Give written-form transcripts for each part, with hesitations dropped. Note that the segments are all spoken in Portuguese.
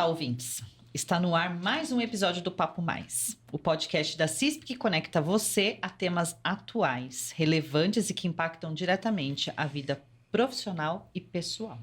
Olá, ouvintes! Está no ar mais um episódio do Papo Mais, o podcast da CISP que conecta você a temas atuais, relevantes e que impactam diretamente a vida profissional e pessoal.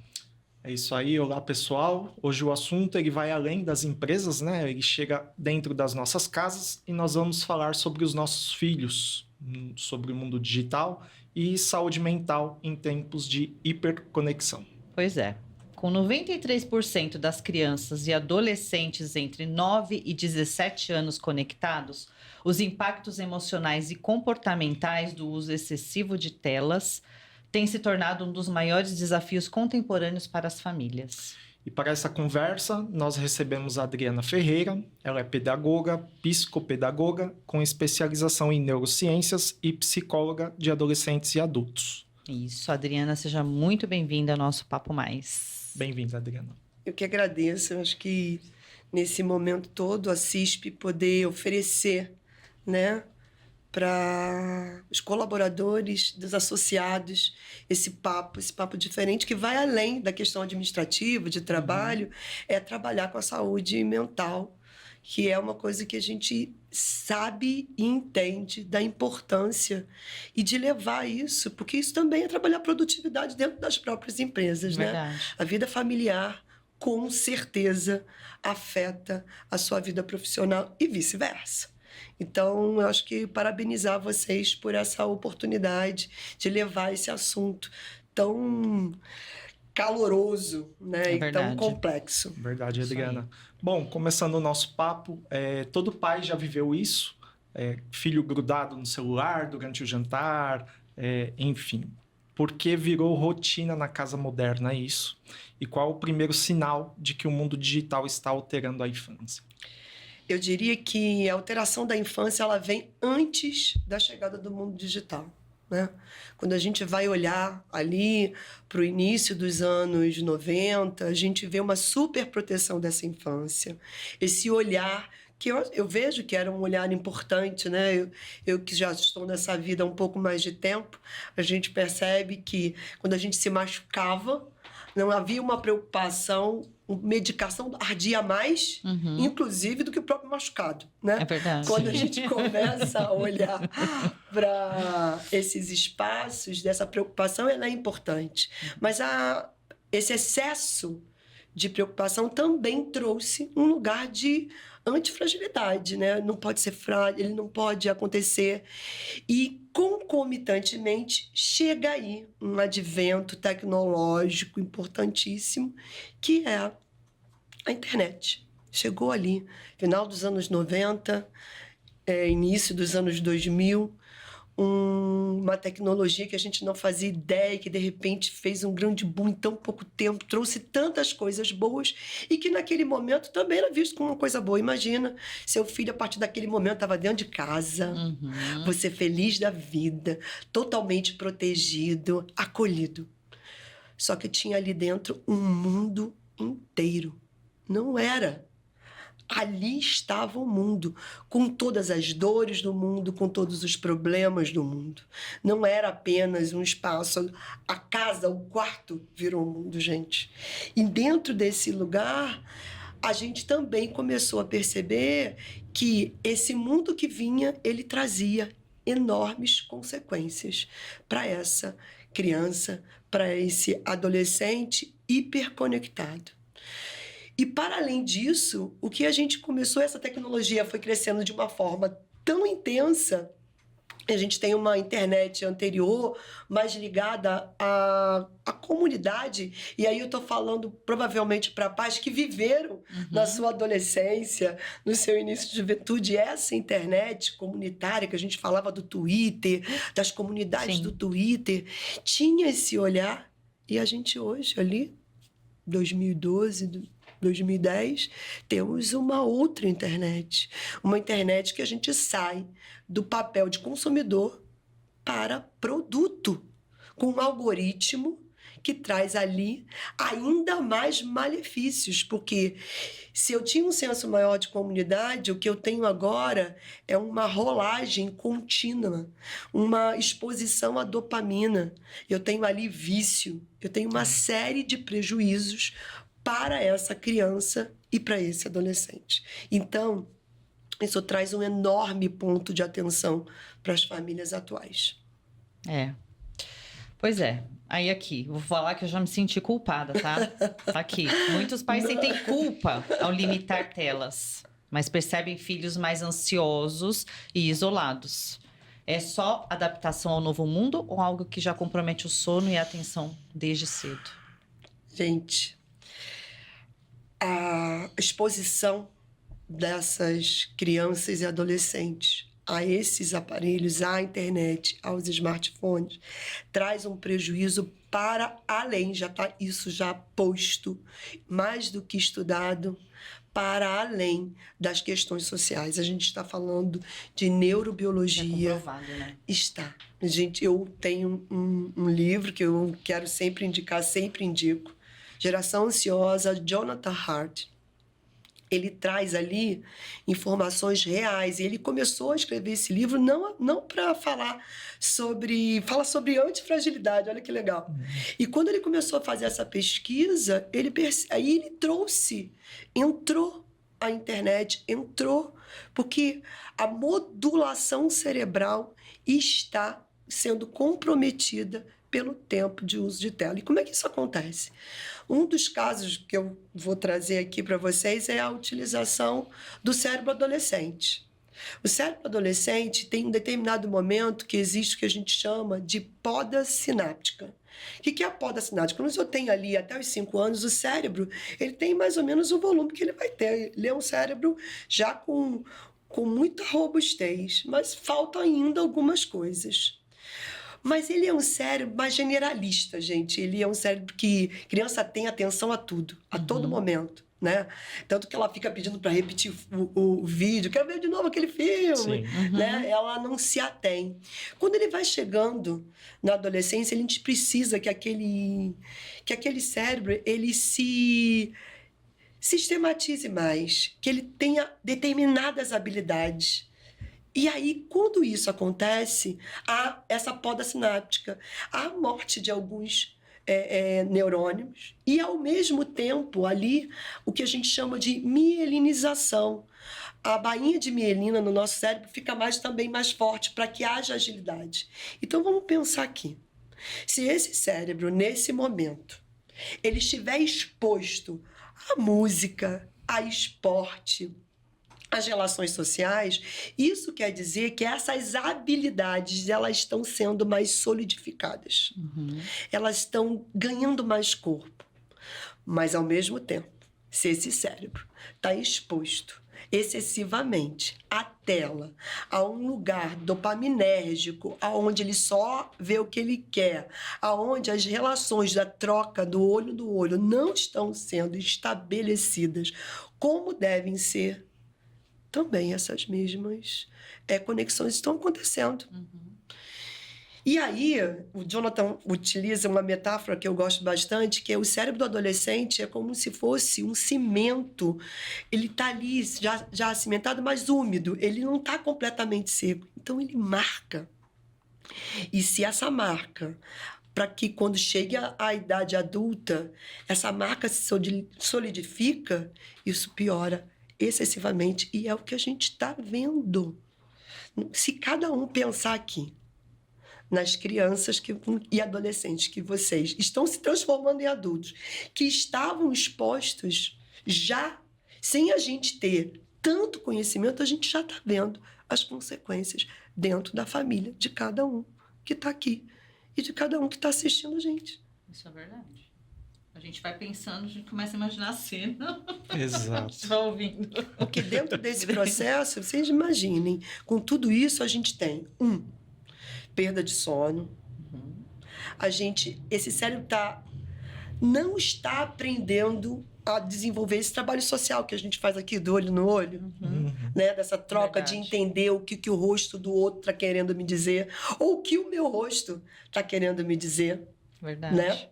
É isso aí, olá pessoal. Hoje o assunto ele vai além das empresas, né? Ele chega dentro das nossas casas e nós vamos falar sobre os nossos filhos, sobre o mundo digital e saúde mental em tempos de hiperconexão. Pois é. Com 93% das crianças e adolescentes entre 9 e 17 anos conectados, os impactos emocionais e comportamentais do uso excessivo de telas têm se tornado um dos maiores desafios contemporâneos para as famílias. E para essa conversa, nós recebemos a Adriana Ferreira. Ela é pedagoga, psicopedagoga, com especialização em neurociências e psicóloga de adolescentes e adultos. Isso, Adriana, seja muito bem-vinda ao nosso Papo Mais. Bem-vinda, Adriana. Eu que agradeço. Eu acho que nesse momento todo a CISP poder oferecer, né, para os colaboradores, dos associados, esse papo diferente que vai além da questão administrativa, de trabalho, é trabalhar com a saúde mental, que é uma coisa que a gente sabe e entende da importância e de levar isso, porque isso também é trabalhar produtividade dentro das próprias empresas, Verdade. né? A vida familiar, com certeza, afeta a sua vida profissional e vice-versa. Então, eu acho que parabenizar vocês por essa oportunidade de levar esse assunto tão caloroso, né, e tão complexo. Verdade, Adriana. Bom, começando o nosso papo, todo pai já viveu isso, filho grudado no celular durante o jantar, enfim. Por que virou rotina na casa moderna isso? E qual o primeiro sinal de que o mundo digital está alterando a infância? Eu diria que a alteração da infância ela vem antes da chegada do mundo digital, né? Quando a gente vai olhar ali para o início dos anos 90, a gente vê uma super proteção dessa infância. Esse olhar que eu vejo que era um olhar importante, né? Eu que já estou nessa vida há um pouco mais de tempo, a gente percebe que quando a gente se machucava, não havia uma preocupação, medicação ardia mais, inclusive, do que o próprio machucado, né? É verdade. Quando a gente começa a olhar para esses espaços dessa preocupação, ela é importante. Mas esse excesso de preocupação também trouxe um lugar de antifragilidade, né? Não pode ser frágil, ele não pode acontecer. E, concomitantemente, chega aí um advento tecnológico importantíssimo, que é a internet. Chegou ali, final dos anos 90, início dos anos 2000, uma tecnologia que a gente não fazia ideia, que de repente fez um grande boom em tão pouco tempo, trouxe tantas coisas boas e que naquele momento também era visto como uma coisa boa. Imagina, seu filho a partir daquele momento estava dentro de casa, você feliz da vida, totalmente protegido, acolhido. Só que tinha ali dentro um mundo inteiro. Não era. Ali estava o mundo, com todas as dores do mundo, com todos os problemas do mundo. Não era apenas um espaço, a casa, o quarto virou um mundo, gente. E dentro desse lugar, a gente também começou a perceber que esse mundo que vinha, ele trazia enormes consequências para essa criança, para esse adolescente hiperconectado. E, para além disso, o que a gente começou, essa tecnologia foi crescendo de uma forma tão intensa. A gente tem uma internet anterior, mais ligada à comunidade. E aí eu estou falando provavelmente para pais que viveram na sua adolescência, no seu início de juventude, essa internet comunitária, que a gente falava do Twitter, das comunidades do Twitter, tinha esse olhar. E a gente hoje, ali, 2012... 2010, temos uma outra internet. Uma internet que a gente sai do papel de consumidor para produto, com um algoritmo que traz ali ainda mais malefícios, porque se eu tinha um senso maior de comunidade, o que eu tenho agora é uma rolagem contínua, uma exposição à dopamina. Eu tenho ali vício, eu tenho uma série de prejuízos para essa criança e para esse adolescente. Então, isso traz um enorme ponto de atenção para as famílias atuais. Pois é. Aí aqui, vou falar que eu já me senti culpada, tá? Tá aqui. Muitos pais sentem culpa ao limitar telas, mas percebem filhos mais ansiosos e isolados. É só adaptação ao novo mundo ou algo que já compromete o sono e a atenção desde cedo? Gente, a exposição dessas crianças e adolescentes a esses aparelhos, à internet, aos smartphones, traz um prejuízo para além, isso já posto, mais do que estudado, para além das questões sociais. A gente está falando de neurobiologia. É comprovado, né? Está. Gente, eu tenho um livro que eu quero sempre indicar, sempre indico, Geração Ansiosa, Jonathan Hart. Ele traz ali informações reais. E ele começou a escrever esse livro não para falar sobre... Fala sobre antifragilidade, olha que legal. E quando ele começou a fazer essa pesquisa, aí ele entrou a internet, porque a modulação cerebral está sendo comprometida pelo tempo de uso de tela. E como é que isso acontece? Um dos casos que eu vou trazer aqui para vocês é a utilização do cérebro adolescente. O cérebro adolescente tem um determinado momento que existe o que a gente chama de poda sináptica. O que é a poda sináptica? Quando eu tenho ali até os 5 anos, o cérebro ele tem mais ou menos o volume que ele vai ter. Ele é um cérebro já com muita robustez, mas faltam ainda algumas coisas. Mas ele é um cérebro mais generalista, gente. Ele é um cérebro que criança tem atenção a tudo, a todo momento, né? Tanto que ela fica pedindo para repetir o vídeo. Quero ver de novo aquele filme, né? Ela não se atém. Quando ele vai chegando na adolescência, a gente precisa que aquele cérebro ele se sistematize mais, que ele tenha determinadas habilidades. E aí, quando isso acontece, há essa poda sináptica, há a morte de alguns neurônios e, ao mesmo tempo, ali, o que a gente chama de mielinização. A bainha de mielina no nosso cérebro fica também mais forte para que haja agilidade. Então, vamos pensar aqui. Se esse cérebro, nesse momento, ele estiver exposto à música, a esporte, as relações sociais, isso quer dizer que essas habilidades elas estão sendo mais solidificadas. Elas estão ganhando mais corpo. Mas, ao mesmo tempo, se esse cérebro está exposto excessivamente à tela, a um lugar dopaminérgico, aonde ele só vê o que ele quer, aonde as relações da troca do olho no olho não estão sendo estabelecidas como devem ser, também essas mesmas conexões estão acontecendo. E aí, o Jonathan utiliza uma metáfora que eu gosto bastante, que é o cérebro do adolescente é como se fosse um cimento. Ele está ali já cimentado, mas úmido. Ele não está completamente seco. Então, ele marca. E se essa marca, para que quando chegue à idade adulta, essa marca se solidifica, isso piora excessivamente, e é o que a gente está vendo. Se cada um pensar aqui nas crianças e adolescentes que vocês estão se transformando em adultos, que estavam expostos já, sem a gente ter tanto conhecimento, a gente já está vendo as consequências dentro da família de cada um que está aqui e de cada um que está assistindo a gente. Isso é verdade. A gente vai pensando, a gente começa a imaginar a cena. Exato. Só ouvindo. Porque dentro desse processo, vocês imaginem, com tudo isso a gente tem, perda de sono. Esse cérebro não está aprendendo a desenvolver esse trabalho social que a gente faz aqui do olho no olho, né? Dessa troca de entender o que o rosto do outro está querendo me dizer, ou o que o meu rosto está querendo me dizer. Verdade. Né?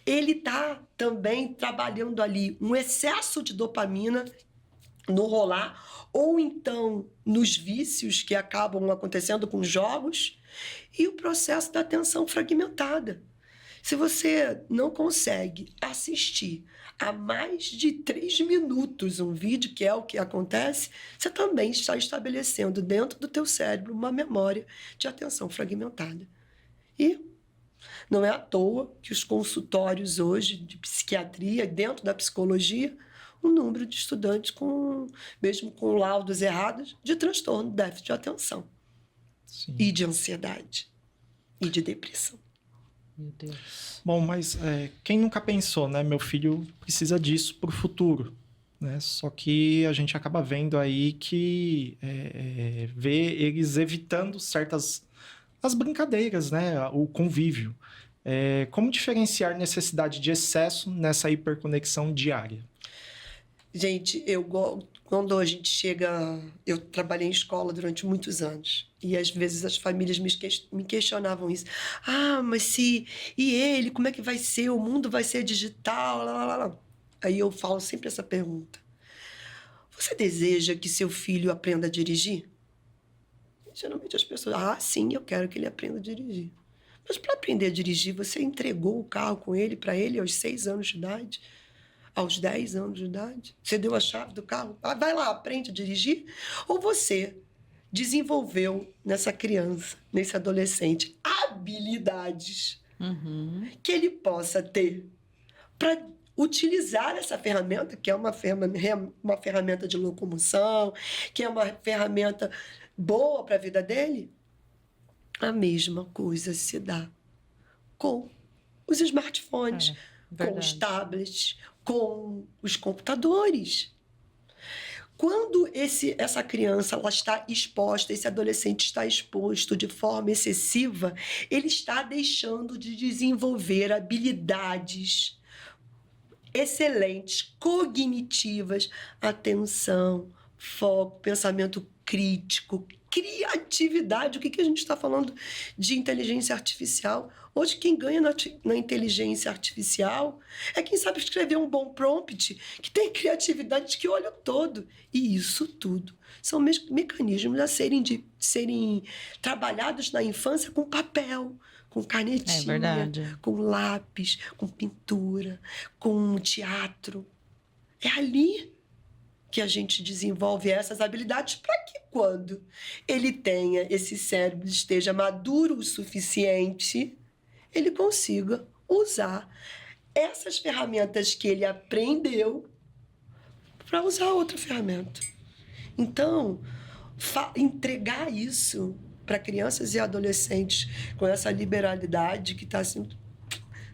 Ele está também trabalhando ali um excesso de dopamina no rolar, ou então nos vícios que acabam acontecendo com jogos, e o processo da atenção fragmentada. Se você não consegue assistir a mais de 3 minutos um vídeo, que é o que acontece, você também está estabelecendo dentro do teu cérebro uma memória de atenção fragmentada. E não é à toa que os consultórios hoje de psiquiatria, dentro da psicologia, o número de estudantes mesmo com laudos errados, de transtorno, déficit de atenção. Sim. E de ansiedade. E de depressão. Meu Deus. Bom, mas quem nunca pensou, né? Meu filho precisa disso para o futuro, né? Só que a gente acaba vendo aí que vê eles evitando as brincadeiras, né? O convívio. Como diferenciar necessidade de excesso nessa hiperconexão diária? Gente, quando a gente chega... Eu trabalhei em escola durante muitos anos. E às vezes as famílias me questionavam isso. Ah, mas e ele? Como é que vai ser? O mundo vai ser digital? Lá, lá, lá. Aí eu falo sempre essa pergunta. Você deseja que seu filho aprenda a dirigir? Geralmente as pessoas... sim, eu quero que ele aprenda a dirigir. Mas para aprender a dirigir, você entregou o carro com ele para ele aos 6 anos de idade? Aos 10 anos de idade? Você deu a chave do carro? Vai lá, aprende a dirigir? Ou você desenvolveu nessa criança, nesse adolescente, habilidades que ele possa ter para utilizar essa ferramenta, que é uma ferramenta de locomoção, que é uma ferramenta boa para a vida dele? A mesma coisa se dá com os smartphones, com os tablets, com os computadores. Quando essa criança ela está exposta, esse adolescente está exposto de forma excessiva, ele está deixando de desenvolver habilidades excelentes, cognitivas, atenção, foco, pensamento crítico, criatividade. O que a gente está falando de inteligência artificial? Hoje, quem ganha na inteligência artificial é quem sabe escrever um bom prompt, que tem criatividade que olha o todo. E isso tudo são mecanismos a serem trabalhados na infância com papel, com canetinha, com lápis, com pintura, com teatro. É ali que a gente desenvolve essas habilidades para que quando ele tenha esse cérebro, esteja maduro o suficiente, ele consiga usar essas ferramentas que ele aprendeu para usar outra ferramenta. Então, entregar isso para crianças e adolescentes com essa liberalidade que está assim,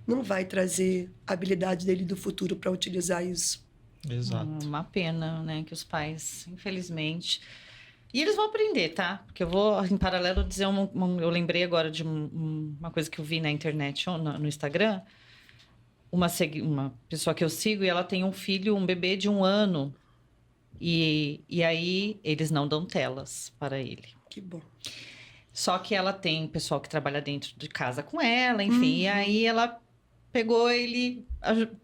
não vai trazer a habilidade dele do futuro para utilizar isso. Exato. Uma pena, né, que os pais, infelizmente... E eles vão aprender, tá? Porque eu vou, em paralelo, dizer eu lembrei agora de uma coisa que eu vi na internet, no Instagram. Uma pessoa que eu sigo, e ela tem um filho, um bebê de 1 ano. E aí, eles não dão telas para ele. Que bom. Só que ela tem pessoal que trabalha dentro de casa com ela, enfim. E aí, ela pegou ele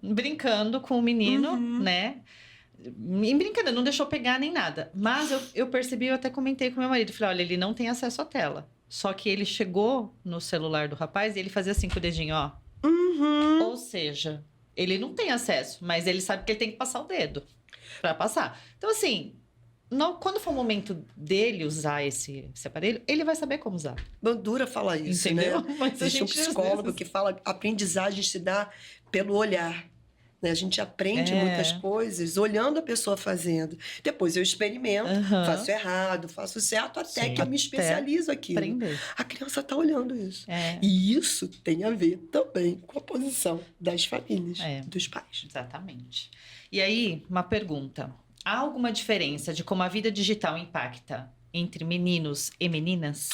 brincando com o menino, né? Em brincadeira, não deixou pegar nem nada. Mas eu percebi, eu até comentei com meu marido. Falei, olha, ele não tem acesso à tela. Só que ele chegou no celular do rapaz e ele fazia assim com o dedinho, ó. Ou seja, ele não tem acesso, mas ele sabe que ele tem que passar o dedo para passar. Então, assim, quando for o momento dele usar esse aparelho, ele vai saber como usar. Bandura fala isso, entendeu? Né? Mas existe um psicólogo que fala que a aprendizagem se dá pelo olhar. Né? A gente aprende muitas coisas olhando a pessoa fazendo. Depois eu experimento, faço errado, faço certo, até que eu me especializo aqui. A criança está olhando isso. E isso tem a ver também com a posição das famílias, dos pais. Exatamente. E aí, uma pergunta. Há alguma diferença de como a vida digital impacta entre meninos e meninas?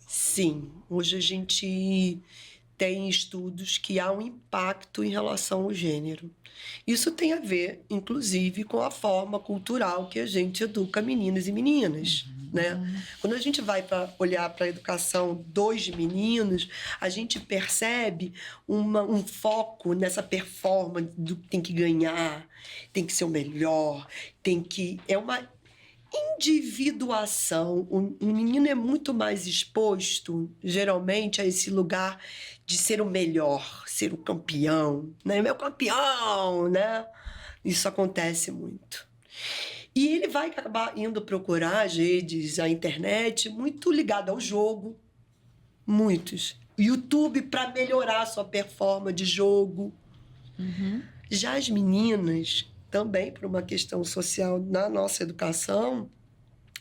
Sim. Hoje a gente tem estudos que há um impacto em relação ao gênero. Isso tem a ver, inclusive, com a forma cultural que a gente educa meninos e meninas. Né? Quando a gente vai olhar para a educação dos meninos, a gente percebe um foco nessa performance do tem que ganhar, tem que ser o melhor, Individuação. O menino é muito mais exposto, geralmente, a esse lugar de ser o melhor, ser o campeão, né? Meu campeão, né? Isso acontece muito. E ele vai acabar indo procurar as redes, a internet, muito ligado ao jogo. Muitos. YouTube para melhorar a sua performance de jogo. Já as meninas, também por uma questão social na nossa educação,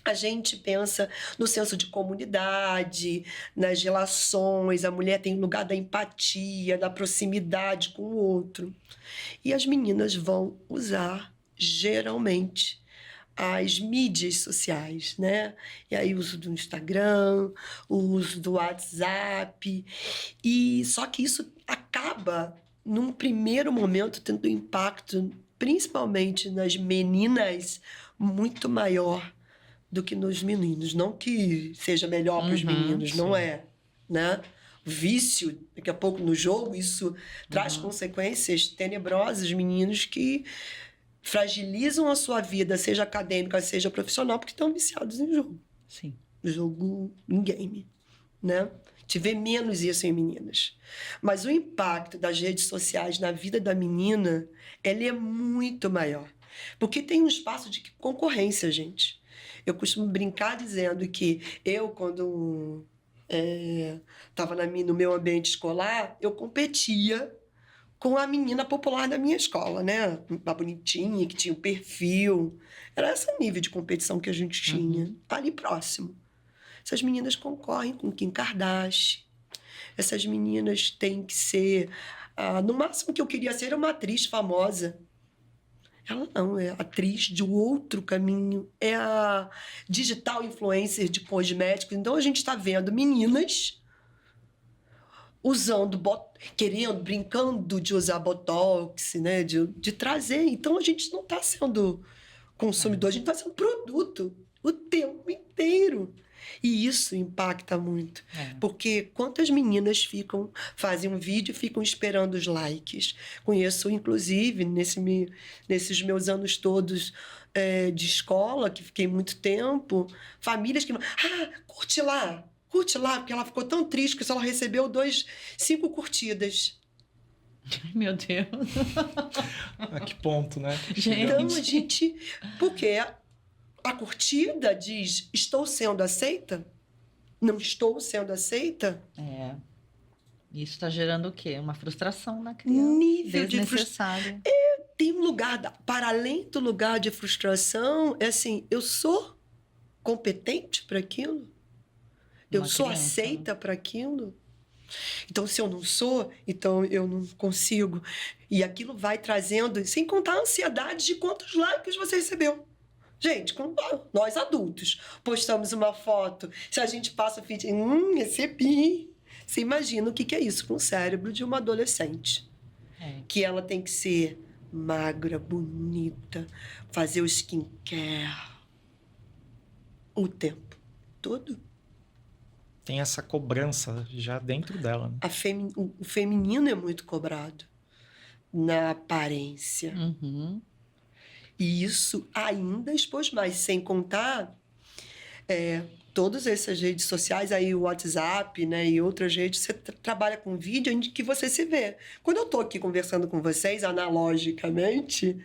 a gente pensa no senso de comunidade, nas relações, a mulher tem o lugar da empatia, da proximidade com o outro. E as meninas vão usar, geralmente, as mídias sociais, né? E aí o uso do Instagram, o uso do WhatsApp. E só que isso acaba, num primeiro momento, tendo um impacto, principalmente nas meninas, muito maior do que nos meninos. Não que seja melhor para os meninos, não é, né? O vício, daqui a pouco no jogo, isso traz consequências tenebrosas, meninos que fragilizam a sua vida, seja acadêmica, seja profissional, porque estão viciados em jogo. Sim. Jogo em game, né? Te vê menos isso em meninas. Mas o impacto das redes sociais na vida da menina, ele é muito maior. Porque tem um espaço de concorrência, gente. Eu costumo brincar dizendo que eu, quando estava no meu ambiente escolar, eu competia com a menina popular da minha escola, né? A bonitinha, que tinha o perfil. Era esse nível de competição que a gente tinha, ali próximo. Essas meninas concorrem com Kim Kardashian. Essas meninas têm que ser... no máximo que eu queria ser era uma atriz famosa. Ela não, é atriz de outro caminho. É a digital influencer de cosméticos. Então, a gente está vendo meninas usando, querendo, brincando de usar botox, né? De trazer. Então, a gente não está sendo consumidor, a gente está sendo produto o tempo inteiro. E isso impacta muito. Porque quantas meninas fazem um vídeo e ficam esperando os likes? Conheço, inclusive, nesses meus anos todos de escola, que fiquei muito tempo, famílias que... curte lá, porque ela ficou tão triste que só ela recebeu 5 curtidas. Meu Deus. A que ponto, né? Gente. Então, a gente... Porque a curtida diz, estou sendo aceita? Não estou sendo aceita? Isso está gerando o quê? Uma frustração na criança. Nível desnecessária. Tem um lugar, para além do lugar de frustração, é assim, eu sou competente para aquilo? Eu sou aceita para aquilo? Então, se eu não sou, então eu não consigo. E aquilo vai trazendo, sem contar a ansiedade de quantos likes você recebeu. Gente, quando nós adultos postamos uma foto, se a gente passa o feed, recebi. Você imagina o que é isso com o cérebro de uma adolescente. Que ela tem que ser magra, bonita, fazer o skincare o tempo todo. Tem essa cobrança já dentro dela. Né? O feminino é muito cobrado na aparência. E isso ainda expôs mais, sem contar todas essas redes sociais, aí o WhatsApp, né, e outras redes, você trabalha com vídeo em que você se vê. Quando eu estou aqui conversando com vocês, analogicamente,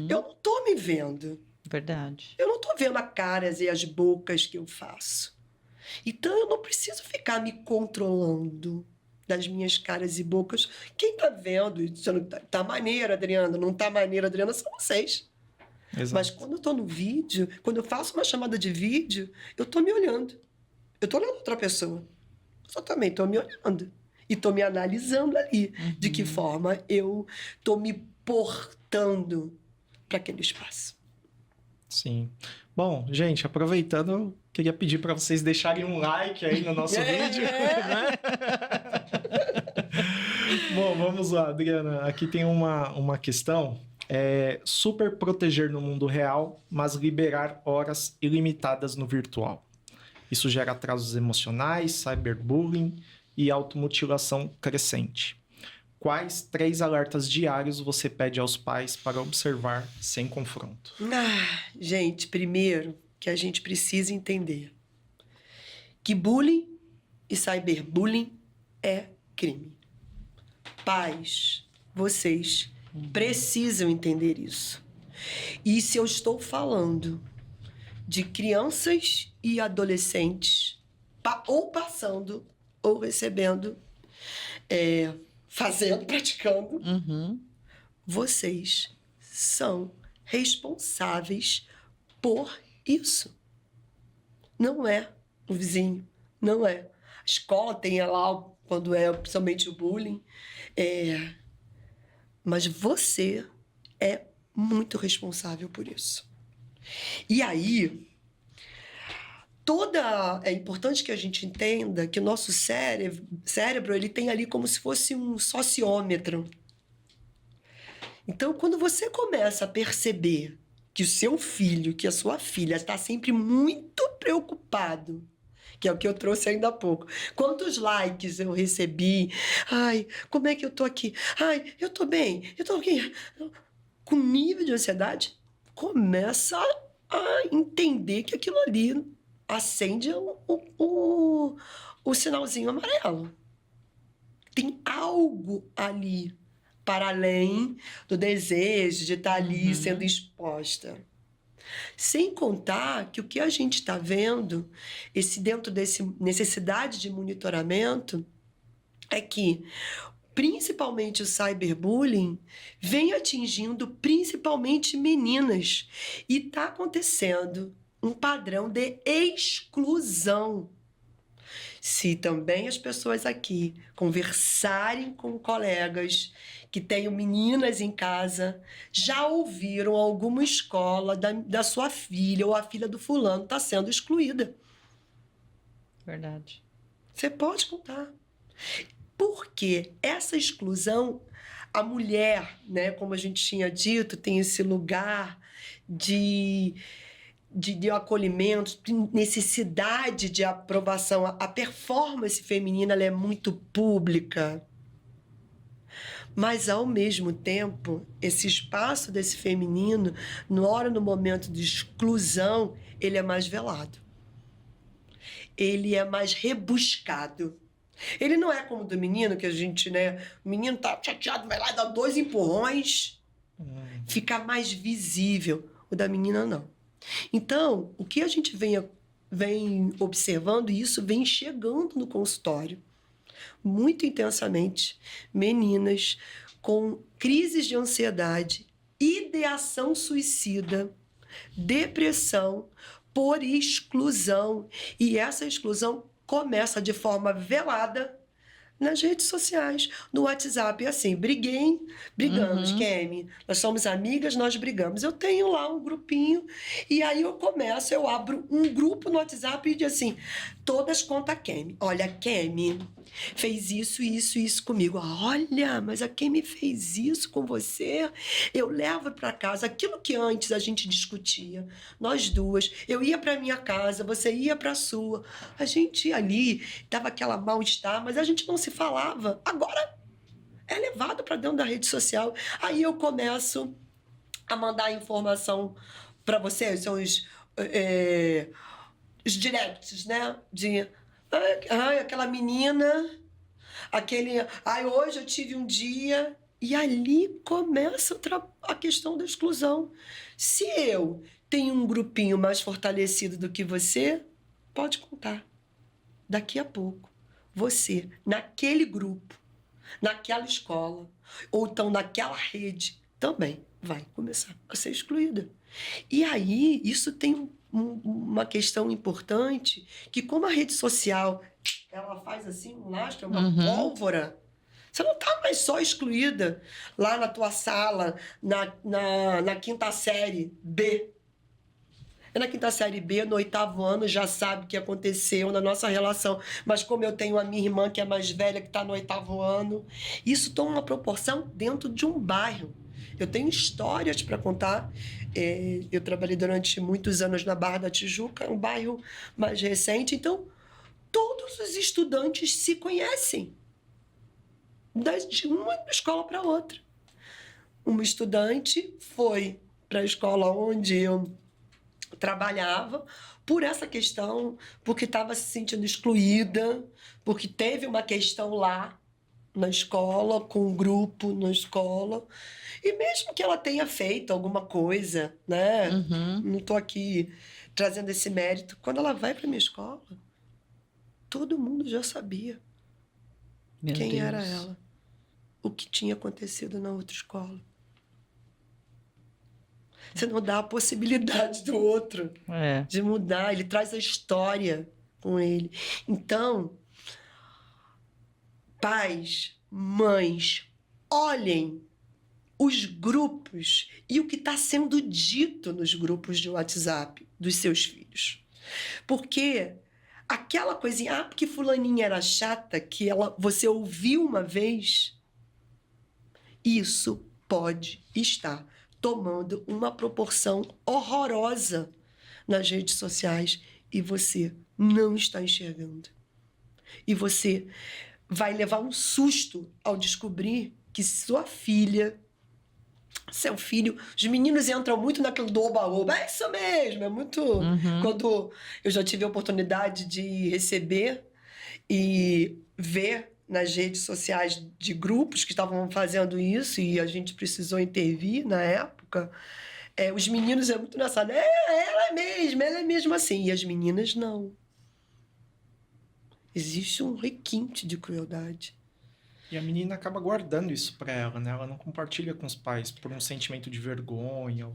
eu não estou me vendo. Verdade. Eu não estou vendo as caras e as bocas que eu faço. Então, eu não preciso ficar me controlando das minhas caras e bocas. Quem está vendo, dizendo, tá maneiro, Adriana, não tá maneiro, Adriana, são vocês. Exato. Mas quando eu estou no vídeo, quando eu faço uma chamada de vídeo, eu estou me olhando. Eu estou olhando outra pessoa. Eu também estou me olhando. E estou me analisando ali. De que forma eu estou me portando para aquele espaço. Sim. Bom, gente, aproveitando, eu queria pedir para vocês deixarem um like aí no nosso vídeo. Né? Bom, vamos lá, Adriana. Aqui tem uma questão. Super proteger no mundo real, mas liberar horas ilimitadas no virtual. Isso gera atrasos emocionais, cyberbullying e automutilação crescente. Quais 3 alertas diários você pede aos pais para observar sem confronto? Gente, primeiro, que a gente precisa entender que bullying e cyberbullying é crime. Pais, vocês precisam entender isso. E se eu estou falando de crianças e adolescentes ou passando ou recebendo, fazendo, praticando, vocês são responsáveis por isso. Não é o vizinho, não é. A escola tem lá, quando é principalmente o bullying, mas você é muito responsável por isso. E aí, é importante que a gente entenda que o nosso cérebro ele tem ali como se fosse um sociômetro. Então, quando você começa a perceber que o seu filho, que a sua filha está sempre muito preocupado, que é o que eu trouxe ainda há pouco. Quantos likes eu recebi? Ai, como é que eu tô aqui? Ai, eu tô bem, eu tô aqui. Com nível de ansiedade, começa a entender que aquilo ali acende o sinalzinho amarelo. Tem algo ali para além do desejo de estar ali sendo exposta. Sem contar que o que a gente está vendo, dentro desse necessidade de monitoramento, é que principalmente o cyberbullying vem atingindo principalmente meninas. E está acontecendo um padrão de exclusão. Se também as pessoas aqui conversarem com colegas que tenham meninas em casa, já ouviram alguma escola da sua filha ou a filha do fulano está sendo excluída. Verdade. Você pode contar. Porque essa exclusão, a mulher, né, como a gente tinha dito, tem esse lugar de acolhimento, de necessidade de aprovação. A performance feminina ela é muito pública. Mas, ao mesmo tempo, esse espaço desse feminino, no momento de exclusão, ele é mais velado. Ele é mais rebuscado. Ele não é como o do menino, que a gente, né? O menino tá chateado, vai lá e dá 2 empurrões. Fica mais visível. O da menina, não. Então, o que a gente vem observando, e isso vem chegando no consultório, muito intensamente, meninas com crises de ansiedade, ideação suicida, depressão por exclusão. E essa exclusão começa de forma velada nas redes sociais, no WhatsApp. É assim, brigamos, Kemi, nós somos amigas, nós brigamos. Eu tenho lá um grupinho e aí eu abro um grupo no WhatsApp e digo assim, todas contra a Kemi. Olha, a Kemi fez isso comigo. Olha, mas a Kemi fez isso com você? Eu levo para casa aquilo que antes a gente discutia, nós duas. Eu ia para minha casa, você ia para a sua. A gente ali dava aquela mal-estar, mas a gente não se falava. Agora é levado para dentro da rede social. Aí eu começo a mandar informação para você, são os directs, né? Aquela menina, hoje eu tive um dia. E ali começa a questão da exclusão. Se eu tenho um grupinho mais fortalecido do que você, pode contar. Daqui a pouco, você, naquele grupo, naquela escola, ou então naquela rede, também vai começar a ser excluída. E aí, isso tem uma questão importante, que como a rede social, ela faz assim, um lastro, uma pólvora, você não está mais só excluída lá na tua sala, na quinta série B. Na quinta série B, no 8º ano, já sabe o que aconteceu na nossa relação. Mas como eu tenho a minha irmã, que é mais velha, que está no 8º ano, isso toma uma proporção dentro de um bairro. Eu tenho histórias para contar. Eu trabalhei durante muitos anos na Barra da Tijuca, um bairro mais recente. Então, todos os estudantes se conhecem. De uma escola para outra. Uma estudante foi para a escola onde eu trabalhava por essa questão, porque estava se sentindo excluída, porque teve uma questão lá na escola, com um grupo na escola. E mesmo que ela tenha feito alguma coisa, né? Não estou aqui trazendo esse mérito. Quando ela vai para minha escola, todo mundo já sabia Meu quem Deus. era ela, o que tinha acontecido na outra escola. Você não dá a possibilidade do outro É. de mudar. Ele traz a história com ele. Então, pais, mães, olhem os grupos e o que está sendo dito nos grupos de WhatsApp dos seus filhos. Porque aquela coisinha, porque fulaninha era chata, que você ouviu uma vez, isso pode estar tomando uma proporção horrorosa nas redes sociais e você não está enxergando. E você vai levar um susto ao descobrir que sua filha, seu filho... Os meninos entram muito naquilo do oba-oba. É isso mesmo, é muito... Quando eu já tive a oportunidade de receber e ver nas redes sociais de grupos que estavam fazendo isso e a gente precisou intervir na época, os meninos é muito nessa... ela é mesmo assim. E as meninas não. Existe um requinte de crueldade. E a menina acaba guardando isso pra ela, né? Ela não compartilha com os pais por um sentimento de vergonha.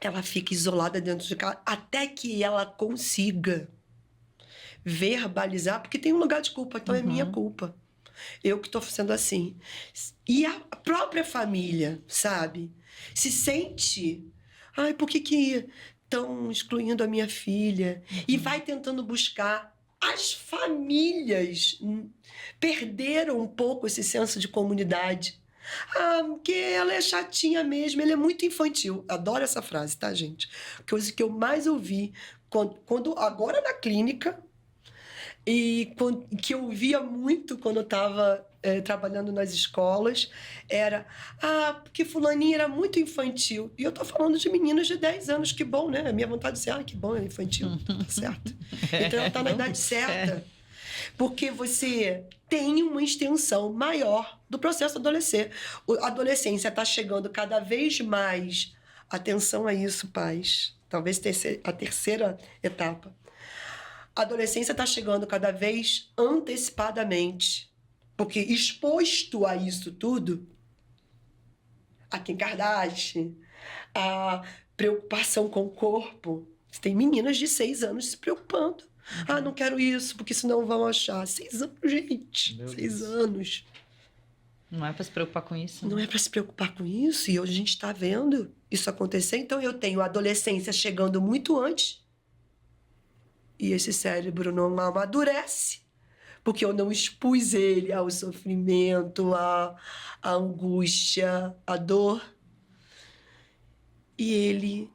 Ela fica isolada dentro de casa até que ela consiga verbalizar, porque tem um lugar de culpa, então é minha culpa. Eu que estou sendo assim. E a própria família, sabe? Se sente... Ai, por que estão excluindo a minha filha? E vai tentando buscar. As famílias perderam um pouco esse senso de comunidade. Porque ela é chatinha mesmo, ela é muito infantil. Adoro essa frase, tá, gente? Coisa que eu mais ouvi agora na clínica e que eu ouvia muito quando eu estava trabalhando nas escolas, era porque fulaninha era muito infantil. E eu tô falando de meninas de 10 anos, que bom, né? A minha vontade de dizer, que bom, ela é infantil, tá certo. Então ela tá na idade certa. Porque você tem uma extensão maior do processo A adolescência está chegando cada vez mais. Atenção a isso, pais. Talvez a terceira etapa. A adolescência está chegando cada vez antecipadamente. Porque exposto a isso tudo, a Kim Kardashian, a preocupação com o corpo. Você tem meninas de 6 anos se preocupando. Não quero isso, porque senão vão achar. 6 anos, gente. 6 anos. Não é para se preocupar com isso. Não é para se preocupar com isso. E hoje a gente está vendo isso acontecer. Então eu tenho a adolescência chegando muito antes. E esse cérebro não amadurece. Porque eu não expus ele ao sofrimento, à angústia, à dor. E ele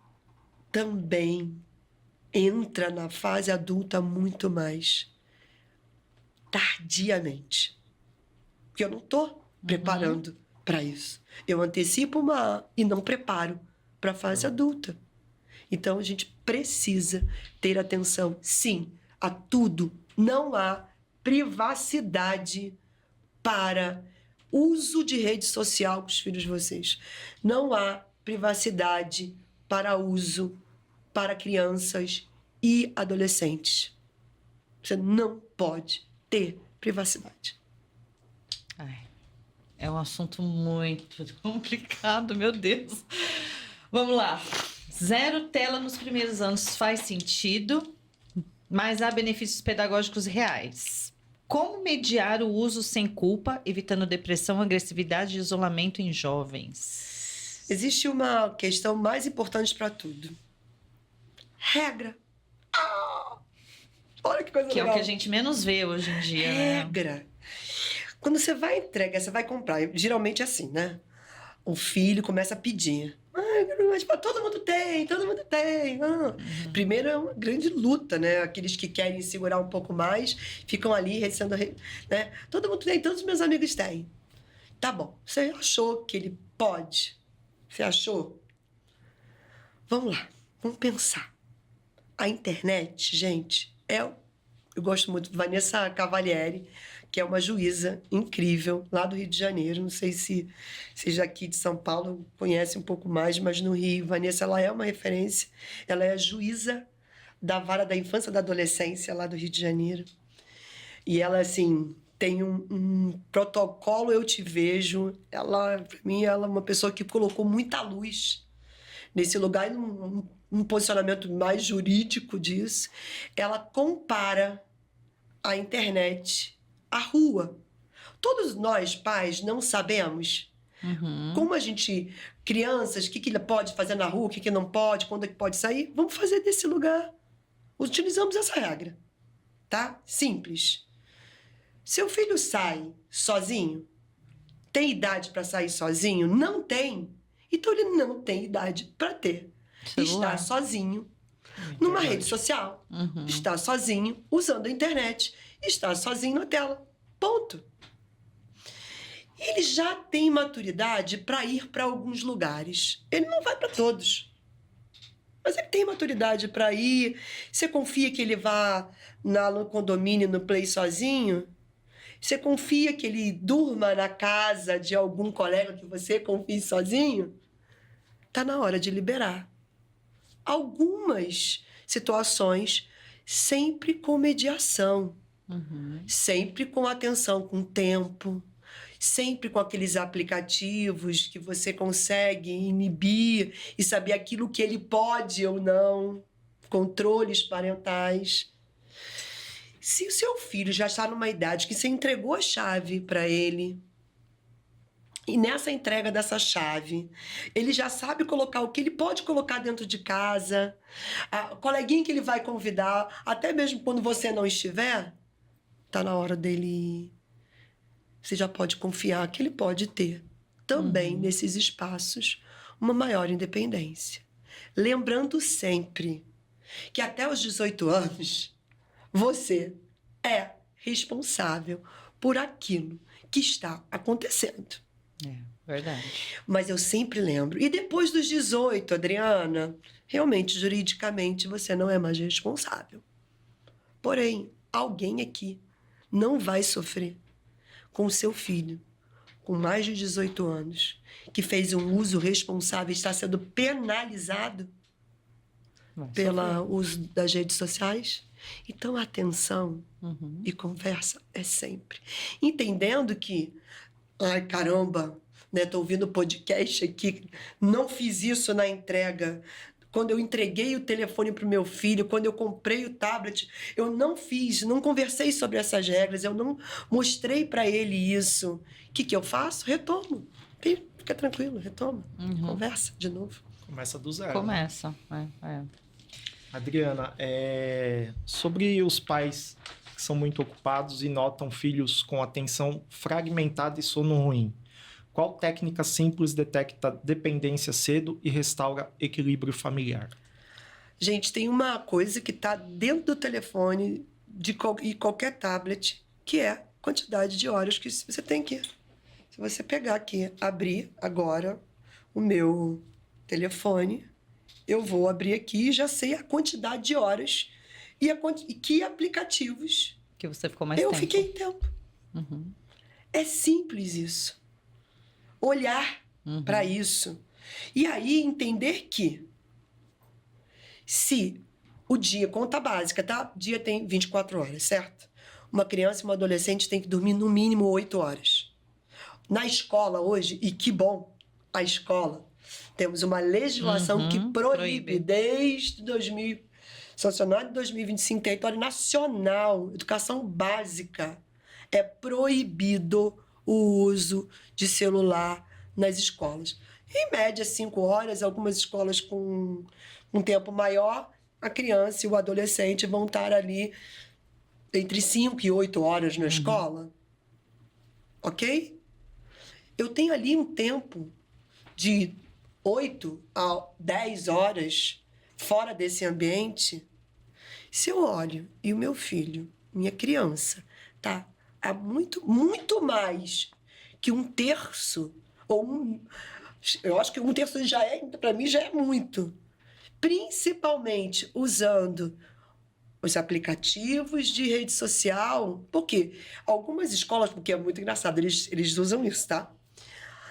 também entra na fase adulta muito mais tardiamente. Porque eu não estou preparando para isso. Eu antecipo e não preparo para a fase adulta. Então, a gente precisa ter atenção, sim, a tudo. Não há privacidade para uso de rede social com os filhos de vocês. Não há privacidade para uso para crianças e adolescentes. Você não pode ter privacidade. É um assunto muito complicado, meu Deus. Vamos lá. 0 tela nos primeiros anos faz sentido, mas há benefícios pedagógicos reais. Como mediar o uso sem culpa, evitando depressão, agressividade e isolamento em jovens? Existe uma questão mais importante para tudo. Regra. Olha que coisa legal. Que é o que a gente menos vê hoje em dia, Regra. né? Quando você vai entregar, você vai comprar. Geralmente é assim, né? O filho começa a pedir. Mas todo mundo tem, todo mundo tem. Primeiro é uma grande luta, né? Aqueles que querem segurar um pouco mais, ficam ali, sendo, né? Todo mundo tem, todos os meus amigos têm. Tá bom, você achou que ele pode? Você achou? Vamos lá, vamos pensar. A internet, gente, eu gosto muito de Vanessa Cavalieri, que é uma juíza incrível lá do Rio de Janeiro. Não sei se seja aqui de São Paulo, conhece um pouco mais, mas no Rio, Vanessa, ela é uma referência. Ela é a juíza da Vara da Infância e da Adolescência lá do Rio de Janeiro. E ela, assim, tem um protocolo Eu Te Vejo. Ela, para mim, ela é uma pessoa que colocou muita luz nesse lugar, um posicionamento mais jurídico disso. Ela compara a internet à rua. Todos nós, pais, não sabemos como a gente, crianças, o que ele pode fazer na rua, o que não pode, quando é que pode sair. Vamos fazer desse lugar. Utilizamos essa regra, tá? Simples. Seu filho sai sozinho? Tem idade para sair sozinho? Não tem. Então ele não tem idade para ter. Celular. Está sozinho numa rede social. Está sozinho usando a internet. Está sozinho na tela. Ponto. Ele já tem maturidade para ir para alguns lugares. Ele não vai para todos. Mas ele tem maturidade para ir. Você confia que ele vá no condomínio, no play sozinho? Você confia que ele durma na casa de algum colega que você confie sozinho? Está na hora de liberar. Algumas situações, sempre com mediação, sempre com atenção, com tempo, sempre com aqueles aplicativos que você consegue inibir e saber aquilo que ele pode ou não, controles parentais. Se o seu filho já está numa idade que você entregou a chave para ele, e nessa entrega dessa chave, ele já sabe colocar o que ele pode colocar dentro de casa, a coleguinha que ele vai convidar, até mesmo quando você não estiver, tá na hora dele ir. Você já pode confiar que ele pode ter, também nesses espaços, uma maior independência. Lembrando sempre que até os 18 anos, você é responsável por aquilo que está acontecendo. É, verdade. Mas eu sempre lembro. E depois dos 18, Adriana, realmente, juridicamente, você não é mais responsável. Porém, alguém aqui não vai sofrer com o seu filho, com mais de 18 anos, que fez um uso responsável e está sendo penalizado pelo uso das redes sociais. Então, atenção e conversa é sempre. Entendendo que, ai, caramba, né? Tô ouvindo o podcast aqui, não fiz isso na entrega. Quando eu entreguei o telefone para o meu filho, quando eu comprei o tablet, eu não fiz, não conversei sobre essas regras, eu não mostrei para ele isso. O que eu faço? Retomo. Fica tranquilo, retoma. Conversa de novo. Começa do zero. Começa. Adriana, sobre os pais que são muito ocupados e notam filhos com atenção fragmentada e sono ruim, qual técnica simples detecta dependência cedo e restaura equilíbrio familiar? Gente, tem uma coisa que está dentro do telefone e qualquer tablet, que é a quantidade de horas que você tem que... Se você pegar aqui, abrir agora o meu telefone, eu vou abrir aqui e já sei a quantidade de horas e que aplicativos que você ficou mais eu tempo. fiquei tempo. É simples isso. Olhar para isso. E aí entender que se o dia, conta básica, tá? O dia tem 24 horas, certo? Uma criança e uma adolescente tem que dormir no mínimo 8 horas. Na escola hoje, e que bom, a escola, temos uma legislação que proíbe desde 2000, sancionado em 2025, território nacional, educação básica. É proibido o uso de celular nas escolas. Em média, 5 horas, algumas escolas com um tempo maior, a criança e o adolescente vão estar ali entre 5 e 8 horas na escola. Ok? Eu tenho ali um tempo de 8 a 10 horas fora desse ambiente. Se eu olho e o meu filho, minha criança, tá há muito, muito mais que um terço, eu acho que um terço já é, para mim, já é muito. principalmente usando os aplicativos de rede social, porque algumas escolas, porque é muito engraçado, eles usam isso, tá?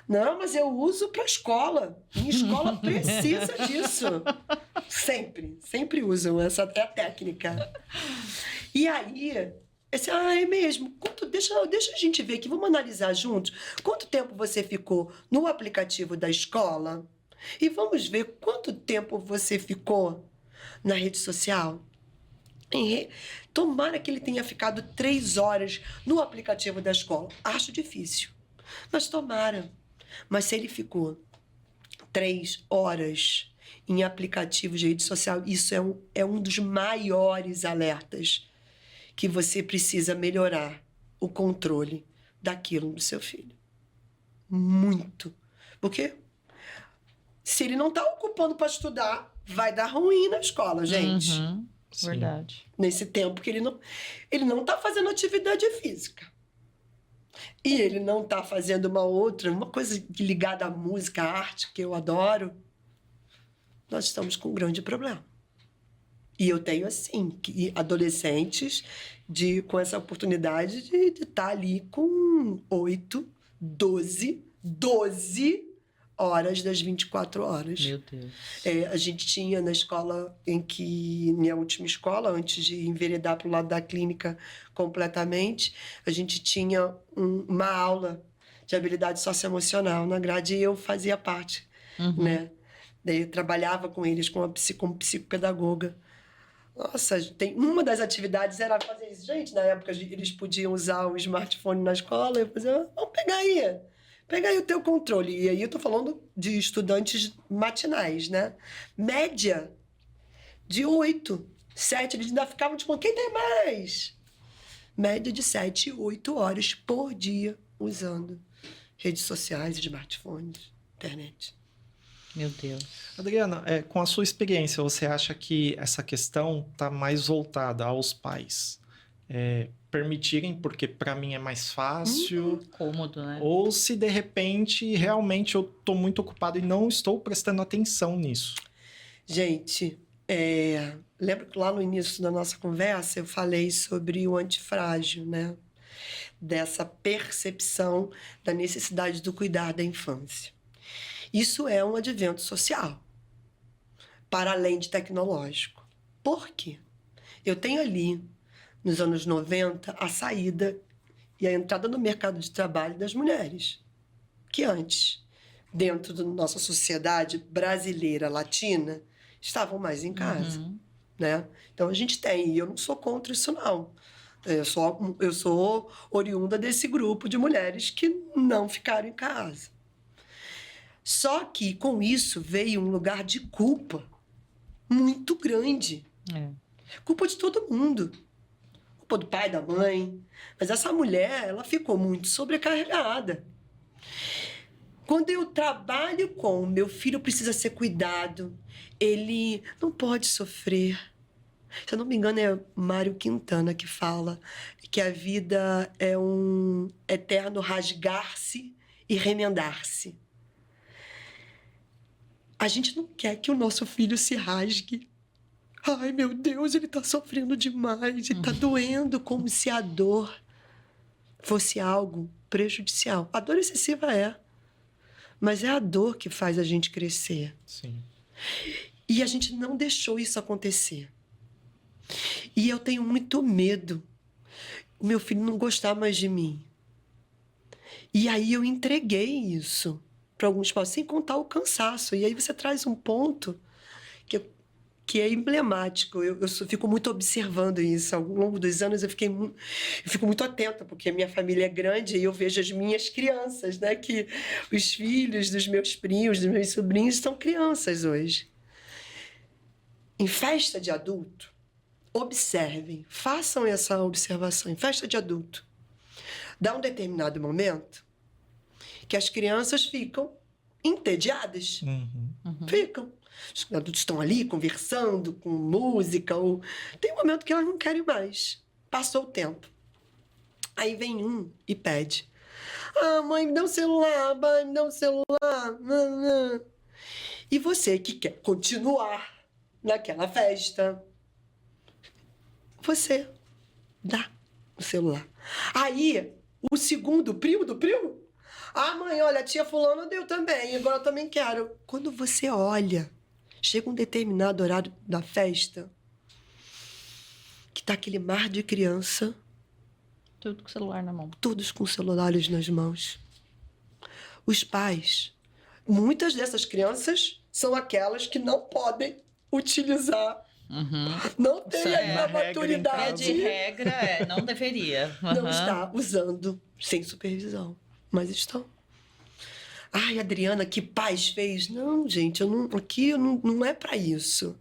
Não, mas eu uso para a escola. Minha escola precisa disso. Sempre usam, essa é a técnica. E aí, é mesmo. Deixa a gente ver aqui, vamos analisar juntos. Quanto tempo você ficou no aplicativo da escola? E vamos ver quanto tempo você ficou na rede social. Tomara que ele tenha ficado 3 horas no aplicativo da escola. Acho difícil, mas tomara. Mas se ele ficou 3 horas em aplicativos de rede social, isso é um dos maiores alertas que você precisa melhorar o controle daquilo do seu filho. Muito. Porque se ele não está ocupando para estudar, vai dar ruim na escola, gente. Uhum, verdade. Nesse tempo que ele não está fazendo atividade física. E ele não está fazendo uma coisa ligada à música, à arte, que eu adoro. Nós estamos com um grande problema. E eu tenho, assim, adolescentes com essa oportunidade de estar ali com 8, 12 horas das 24 horas. Meu Deus. A gente tinha na escola minha última escola, antes de enveredar para o lado da clínica completamente, a gente tinha uma aula de habilidade socioemocional na grade e eu fazia parte, né? Daí eu trabalhava com eles como psicopedagoga. Nossa, uma das atividades era fazer isso. Gente, na época eles podiam usar o smartphone na escola, eu fazia, vamos pegar aí. Pega aí o teu controle. E aí eu tô falando de estudantes matinais, né? Média de 8, 7. Eles ainda ficavam tipo, quem tem mais? Média de 7, 8 horas por dia usando redes sociais, smartphones, internet. Meu Deus. Adriana, com a sua experiência, você acha que essa questão está mais voltada aos pais? Permitirem, porque para mim é mais fácil. Cômodo, né? Ou se de repente realmente eu estou muito ocupado e não estou prestando atenção nisso. Gente, lembra que lá no início da nossa conversa eu falei sobre o antifrágil, né? Dessa percepção da necessidade do cuidar da infância. Isso é um advento social, para além de tecnológico. Por quê? Eu tenho ali, nos anos 90, a saída e a entrada no mercado de trabalho das mulheres, que antes, dentro da nossa sociedade brasileira, latina, estavam mais em casa, né? Então, a gente tem, e eu não sou contra isso, não. Eu sou oriunda desse grupo de mulheres que não ficaram em casa. Só que, com isso, veio um lugar de culpa muito grande. Culpa de todo mundo. Culpa do pai, da mãe. Mas essa mulher, ela ficou muito sobrecarregada. Quando eu trabalho com meu filho precisa ser cuidado, ele não pode sofrer. Se eu não me engano, é Mário Quintana que fala que a vida é um eterno rasgar-se e remendar-se. A gente não quer que o nosso filho se rasgue. Ai, meu Deus, ele tá sofrendo demais, ele tá doendo, como se a dor fosse algo prejudicial. A dor excessiva mas é a dor que faz a gente crescer. Sim. E a gente não deixou isso acontecer. E eu tenho muito medo o meu filho não gostar mais de mim. E aí eu entreguei isso para alguns pais, sem contar o cansaço. E aí você traz um ponto que é emblemático. Eu fico muito observando isso. Ao longo dos anos eu fico muito atenta, porque a minha família é grande e eu vejo as minhas crianças, né? Que os filhos dos meus primos, dos meus sobrinhos, são crianças hoje. Em festa de adulto, observem, façam essa observação. Em festa de adulto, dá um determinado momento que as crianças ficam entediadas. Ficam. Os adultos estão ali conversando com música. Tem um momento que elas não querem mais. Passou o tempo. Aí vem um e pede. Ah, mãe, me dá um celular. Mãe, me dá um celular. E você que quer continuar naquela festa, você dá o celular. Aí, o segundo, primo do primo, ah, mãe, olha, a tia fulana deu também, agora eu também quero. Quando você olha, chega um determinado horário da festa, que tá aquele mar de criança, Tudo com o celular na mão. todos com celulares nas mãos. Os pais, muitas dessas crianças são aquelas que não podem utilizar, não têm Isso é ainda a regra em Via maturidade, de regra, não deveria. não Aham. está usando sem supervisão, mas estão. Ai, Adriana, que paz fez? Não, gente, aqui não é para isso.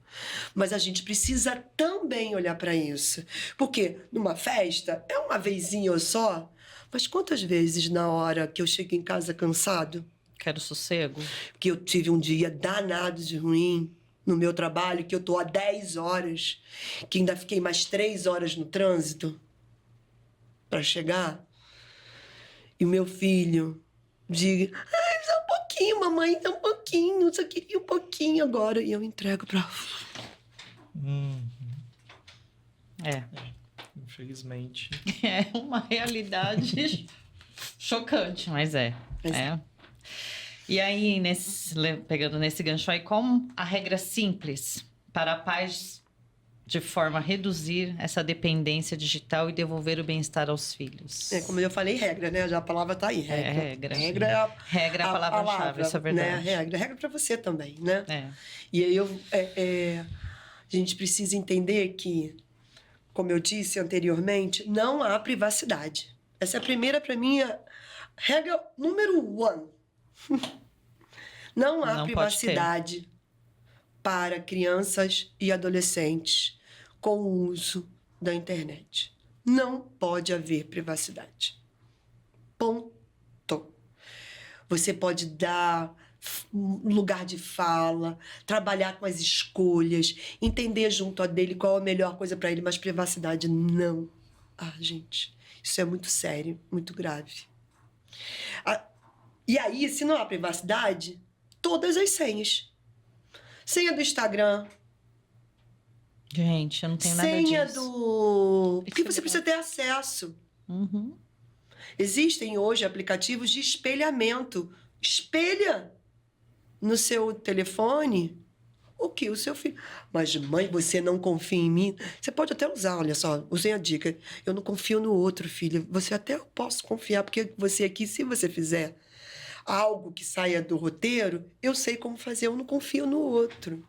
Mas a gente precisa também olhar para isso. Porque numa festa, é uma vezinha só. Mas quantas vezes na hora que eu chego em casa cansado, Quero sossego. que eu tive um dia danado de ruim no meu trabalho, que eu tô há 10 horas, que ainda fiquei mais 3 horas no trânsito para chegar, e o meu filho diga, ai, só um pouquinho, mamãe, só um pouquinho, só queria um pouquinho agora, e eu entrego para... É. Infelizmente. É uma realidade chocante, mas é. Mas É. E aí, pegando nesse gancho aí, como a regra simples para pais de forma a reduzir essa dependência digital e devolver o bem-estar aos filhos? É, como eu falei, regra, né? Já a palavra tá aí, regra. regra. Regra é a Regra é a palavra-chave, isso é verdade. Né? Regra para você também, né? É. E aí a gente precisa entender que, como eu disse anteriormente, não há privacidade. Essa é a primeira, para mim, regra número 1. Não há Não pode privacidade para crianças e adolescentes com o uso da internet. Não pode haver privacidade. Ponto. Você pode dar lugar de fala, trabalhar com as escolhas, entender junto a dele qual a melhor coisa para ele, mas privacidade não. Ah, gente, isso é muito sério, muito grave. E aí, se não há privacidade, todas as senhas. Senha do Instagram. Gente, eu não tenho nada Senha disso. do... Porque Isso é você precisa ter acesso. Uhum. Existem hoje aplicativos de espelhamento. Espelha no seu telefone o que o seu filho... Mas, mãe, você não confia em mim? Você pode até usar, olha só, usem a dica. Eu não confio no outro, filho. Você até posso confiar, porque você aqui, se você fizer algo que saia do roteiro, eu sei como fazer, eu não confio no outro.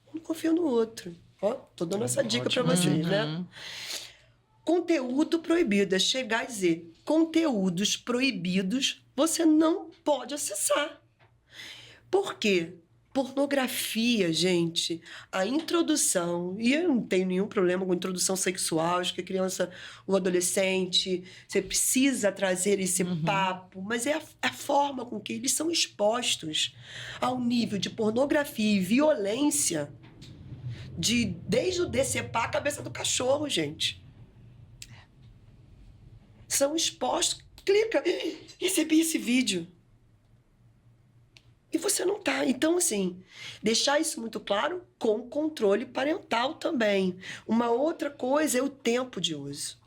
Eu não confio no outro. Ó, tô dando essa dica para vocês, né? Conteúdo proibido é chegar e dizer, conteúdos proibidos você não pode acessar. Por quê? Pornografia, gente, a introdução, e eu não tenho nenhum problema com introdução sexual, acho que a criança, o adolescente, você precisa trazer esse papo, mas é a forma com que eles são expostos ao nível de pornografia e violência, desde o decepar a cabeça do cachorro, gente. São expostos, clica, recebi esse vídeo. E você não tá. Então, assim, deixar isso muito claro com controle parental também. Uma outra coisa é o tempo de uso.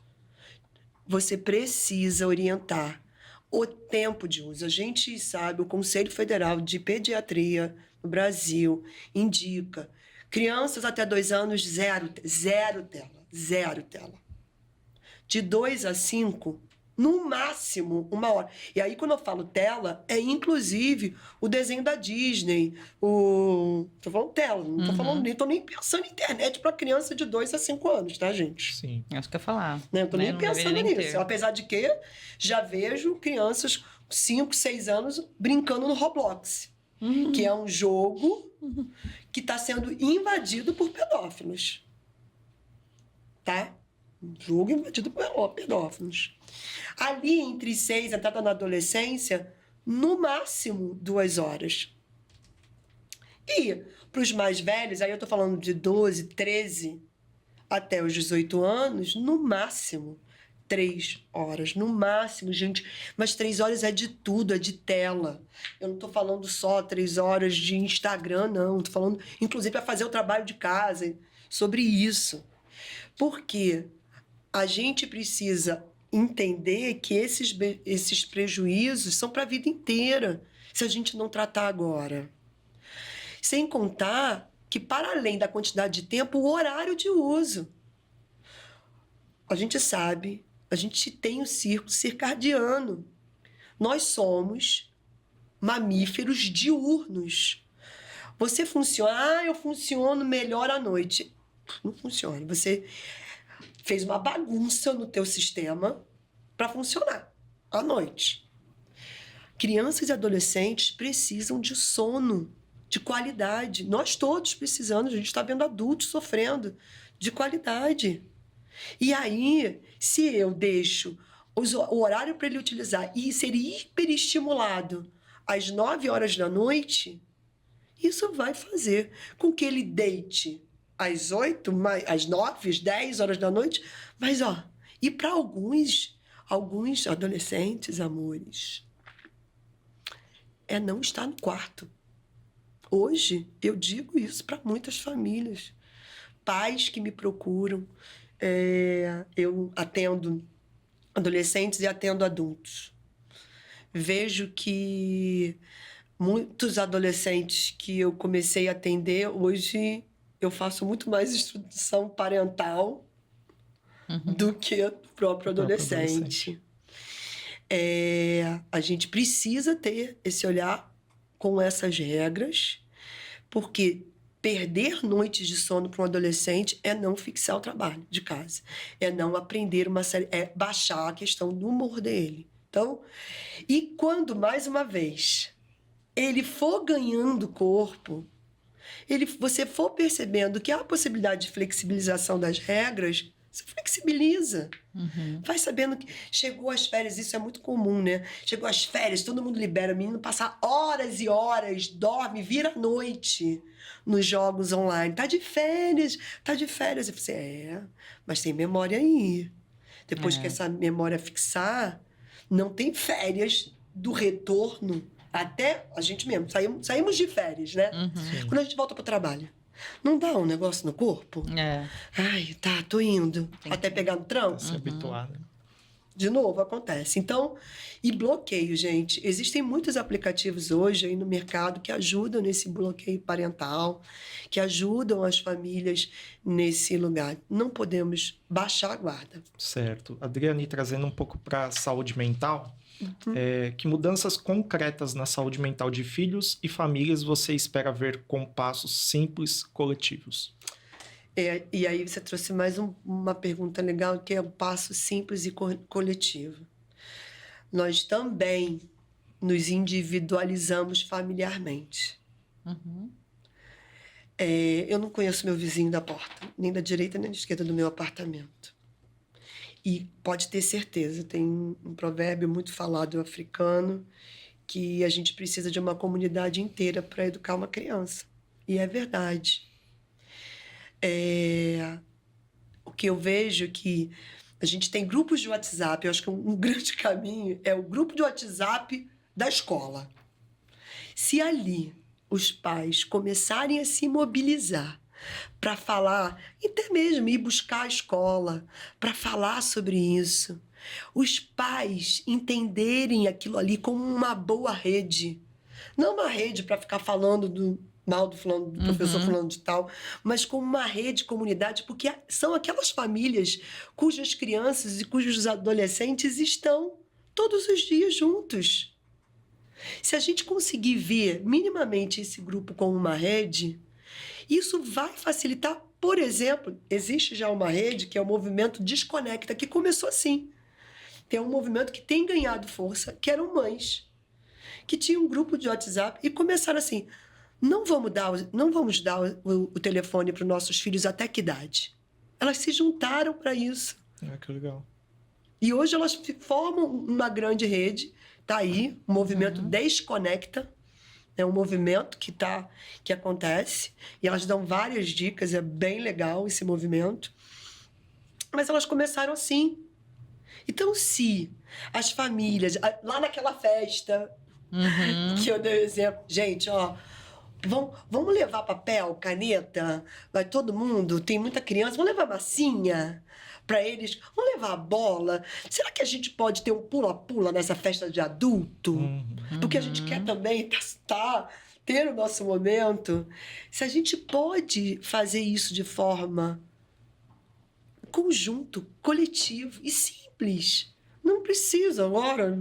Você precisa orientar o tempo de uso. A gente sabe, o Conselho Federal de Pediatria no Brasil indica crianças até 2 anos, zero tela. De 2 a 5, no máximo, 1 hora. E aí, quando eu falo tela, é inclusive o desenho da Disney, Tô falando tela, não tô falando, nem tô nem pensando em internet para criança de 2 a 5 anos, tá, gente? Sim. É isso que eu ia falar. Né? Eu tô nem Não pensando deveria nem nisso. ter. Apesar de que já vejo crianças 5, 6 anos brincando no Roblox, que é um jogo que está sendo invadido por pedófilos. Tá? Um jogo invadido por pedófilos. Ali, entre 6 até na adolescência, no máximo 2 horas. E para os mais velhos, aí eu tô falando de 12, 13 até os 18 anos, no máximo 3 horas, no máximo, gente. Mas 3 horas é de tudo, é de tela. Eu não estou falando só 3 horas de Instagram, não. Estou falando, inclusive, para fazer o trabalho de casa, sobre isso. Porque a gente precisa entender que esses prejuízos são para a vida inteira, se a gente não tratar agora. Sem contar que, para além da quantidade de tempo, o horário de uso. A gente sabe, a gente tem o ciclo circadiano. Nós somos mamíferos diurnos. Você funciona, eu funciono melhor à noite. Não funciona. Você fez uma bagunça no teu sistema para funcionar à noite. Crianças e adolescentes precisam de sono, de qualidade. Nós todos precisamos, a gente está vendo adultos sofrendo de qualidade. E aí, se eu deixo o horário para ele utilizar e ser hiperestimulado às 9 horas da noite, isso vai fazer com que ele deite às 8, às 9, às 10 horas da noite. Mas, e para alguns adolescentes, amores, é não estar no quarto. Hoje, eu digo isso para muitas famílias. Pais que me procuram, eu atendo adolescentes e atendo adultos. Vejo que muitos adolescentes que eu comecei a atender, hoje eu faço muito mais instrução parental do que o próprio adolescente. A gente precisa ter esse olhar com essas regras, porque perder noites de sono para um adolescente é não fixar o trabalho de casa, é não aprender uma série, é baixar a questão do humor dele. Então, e quando, mais uma vez, ele for ganhando corpo, você for percebendo que há a possibilidade de flexibilização das regras, você flexibiliza. Vai sabendo que chegou as férias, isso é muito comum, né? Chegou as férias, todo mundo libera, o menino passa horas e horas, dorme, vira à noite nos jogos online. Tá de férias. Eu falei, mas tem memória aí. Depois que essa memória fixar, não tem férias do retorno. Até a gente mesmo, saímos de férias, né? Quando a gente volta pro trabalho. Não dá um negócio no corpo? Ai, tô indo. Até pegar no tranco? Se habituar, né? De novo, acontece. Então, e bloqueio, gente. Existem muitos aplicativos hoje aí no mercado que ajudam nesse bloqueio parental, que ajudam as famílias nesse lugar. Não podemos baixar a guarda. Certo. Adriane, trazendo um pouco para a saúde mental, que mudanças concretas na saúde mental de filhos e famílias você espera ver com passos simples coletivos? E aí você trouxe mais uma pergunta legal, que é o passo simples e coletivo. Nós também nos individualizamos familiarmente. Eu não conheço meu vizinho da porta, nem da direita nem da esquerda do meu apartamento. E pode ter certeza, tem um provérbio muito falado africano que a gente precisa de uma comunidade inteira para educar uma criança. E é verdade. O que eu vejo é que a gente tem grupos de WhatsApp. Eu acho que um grande caminho é o grupo de WhatsApp da escola. Se ali os pais começarem a se mobilizar para falar, e até mesmo ir buscar a escola para falar sobre isso, os pais entenderem aquilo ali como uma boa rede, não uma rede para ficar falando mal do fulano, do professor fulano de tal, mas como uma rede de comunidade, porque são aquelas famílias cujas crianças e cujos adolescentes estão todos os dias juntos. Se a gente conseguir ver minimamente esse grupo como uma rede, isso vai facilitar. Por exemplo, existe já uma rede que é o movimento Desconecta, que começou assim. Tem um movimento que tem ganhado força, que eram mães, que tinham um grupo de WhatsApp e começaram assim: não vamos dar o telefone para os nossos filhos até que idade? Elas se juntaram para isso. Que legal. E hoje elas formam uma grande rede. Está aí, o movimento Desconecta. É um movimento que acontece. E elas dão várias dicas, é bem legal esse movimento. Mas elas começaram assim. Então, se as famílias, lá naquela festa, que eu dei o exemplo, gente, ó, vamos levar papel, caneta, vai todo mundo, tem muita criança, vamos levar massinha para eles, vamos levar a bola. Será que a gente pode ter um pula-pula nessa festa de adulto? Porque a gente quer também ter o nosso momento. Se a gente pode fazer isso de forma conjunto, coletivo e simples. Não precisa agora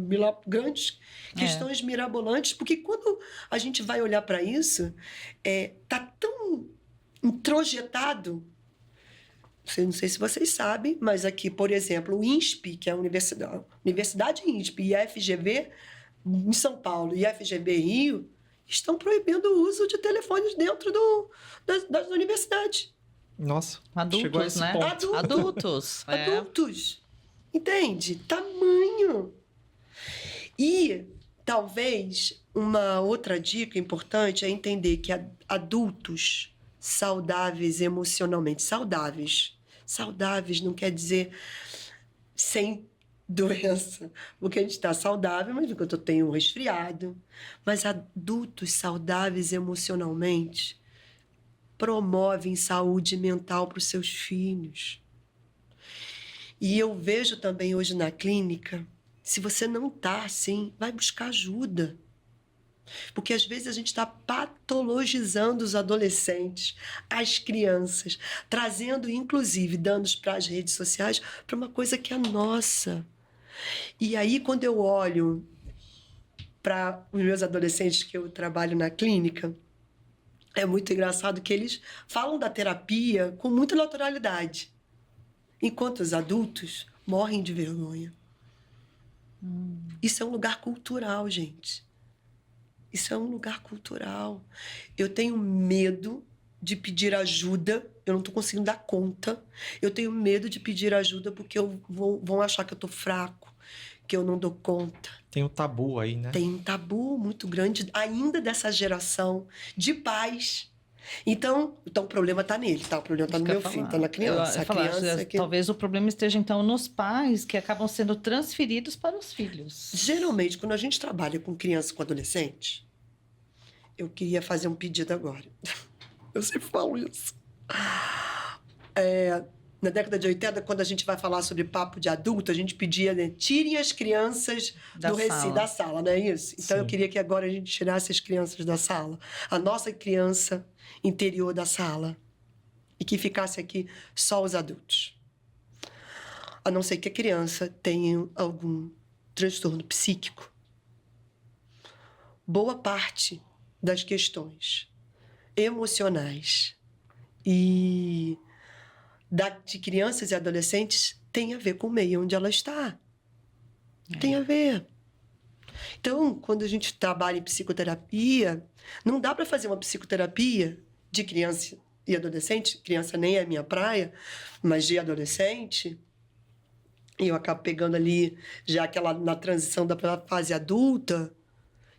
grandes questões mirabolantes, porque quando a gente vai olhar para isso, tá tão introjetado. Não sei se vocês sabem, mas aqui, por exemplo, o INSP, que é a Universidade INSP e a FGV em São Paulo e a FGV Rio, estão proibindo o uso de telefones dentro das universidades. Nossa, adultos, chegou a esse né? ponto. Adultos. Entende? Tamanho. E talvez uma outra dica importante é entender que adultos saudáveis emocionalmente, saudáveis não quer dizer sem doença, porque a gente está saudável, mas porque eu tenho um resfriado. Mas adultos saudáveis emocionalmente promovem saúde mental para os seus filhos. E eu vejo também hoje na clínica, se você não está assim, vai buscar ajuda. Porque às vezes a gente está patologizando os adolescentes, as crianças, trazendo inclusive danos para as redes sociais, para uma coisa que é nossa. E aí, quando eu olho para os meus adolescentes que eu trabalho na clínica, é muito engraçado que eles falam da terapia com muita naturalidade, enquanto os adultos morrem de vergonha. Isso é um lugar cultural, gente. Isso é um lugar cultural. Eu tenho medo de pedir ajuda, eu não estou conseguindo dar conta. Eu tenho medo de pedir ajuda porque vão achar que eu estou fraco, que eu não dou conta. Tem um tabu aí, né? Tem um tabu muito grande ainda dessa geração de pais. Então o problema está nele, tá? O problema está no meu filho, está na criança. Talvez o problema esteja, então, nos pais que acabam sendo transferidos para os filhos. Geralmente, quando a gente trabalha com criança e com adolescente, eu queria fazer um pedido agora. Eu sempre falo isso. Na década de 80, quando a gente vai falar sobre papo de adulto, a gente pedia, né, tirem as crianças da sala, não é isso? Então, eu queria que agora a gente tirasse as crianças da sala. A nossa criança interior da sala. E que ficasse aqui só os adultos. A não ser que a criança tenha algum transtorno psíquico. Boa parte das questões emocionais e de crianças e adolescentes tem a ver com o meio onde ela está. Tem a ver. Então, quando a gente trabalha em psicoterapia, não dá para fazer uma psicoterapia de criança e adolescente. Criança nem é a minha praia, mas de adolescente. E eu acabo pegando ali, já na transição da fase adulta,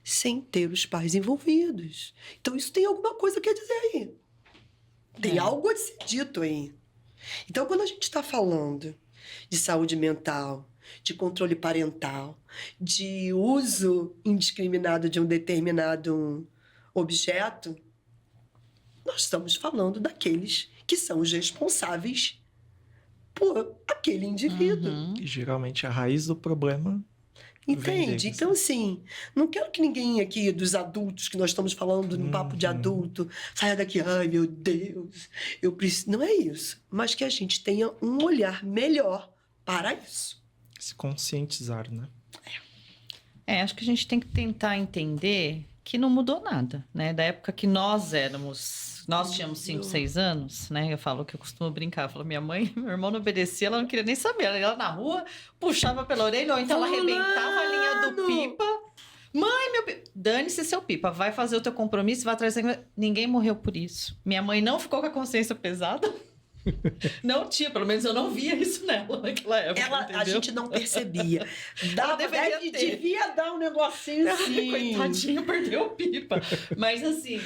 sem ter os pais envolvidos. Então, isso tem alguma coisa que dizer aí. Tem algo a ser dito aí. Então, quando a gente está falando de saúde mental, de controle parental, de uso indiscriminado de um determinado objeto, nós estamos falando daqueles que são os responsáveis por aquele indivíduo. E geralmente a raiz do problema... Entende? Então, assim, não quero que ninguém aqui dos adultos que nós estamos falando no papo de adulto saia daqui, ai meu Deus, eu preciso. Não é isso. Mas que a gente tenha um olhar melhor para isso. Se conscientizar, né? Acho que a gente tem que tentar entender que não mudou nada, né? Da época que nós tínhamos 5, 6 anos, né? Eu falo que eu costumo brincar. Eu falo, minha mãe, meu irmão não obedecia, ela não queria nem saber. Ela ia lá na rua, puxava pela orelha, ou então ela arrebentava a linha do pipa. Mãe, meu pipa. Dane-se seu pipa, vai fazer o teu compromisso, vai atrás. Ninguém morreu por isso. Minha mãe não ficou com a consciência pesada. Não tinha, pelo menos eu não via isso nela naquela época. A gente não percebia. Devia dar um negocinho assim. Coitadinho, perdeu o pipa. Mas assim,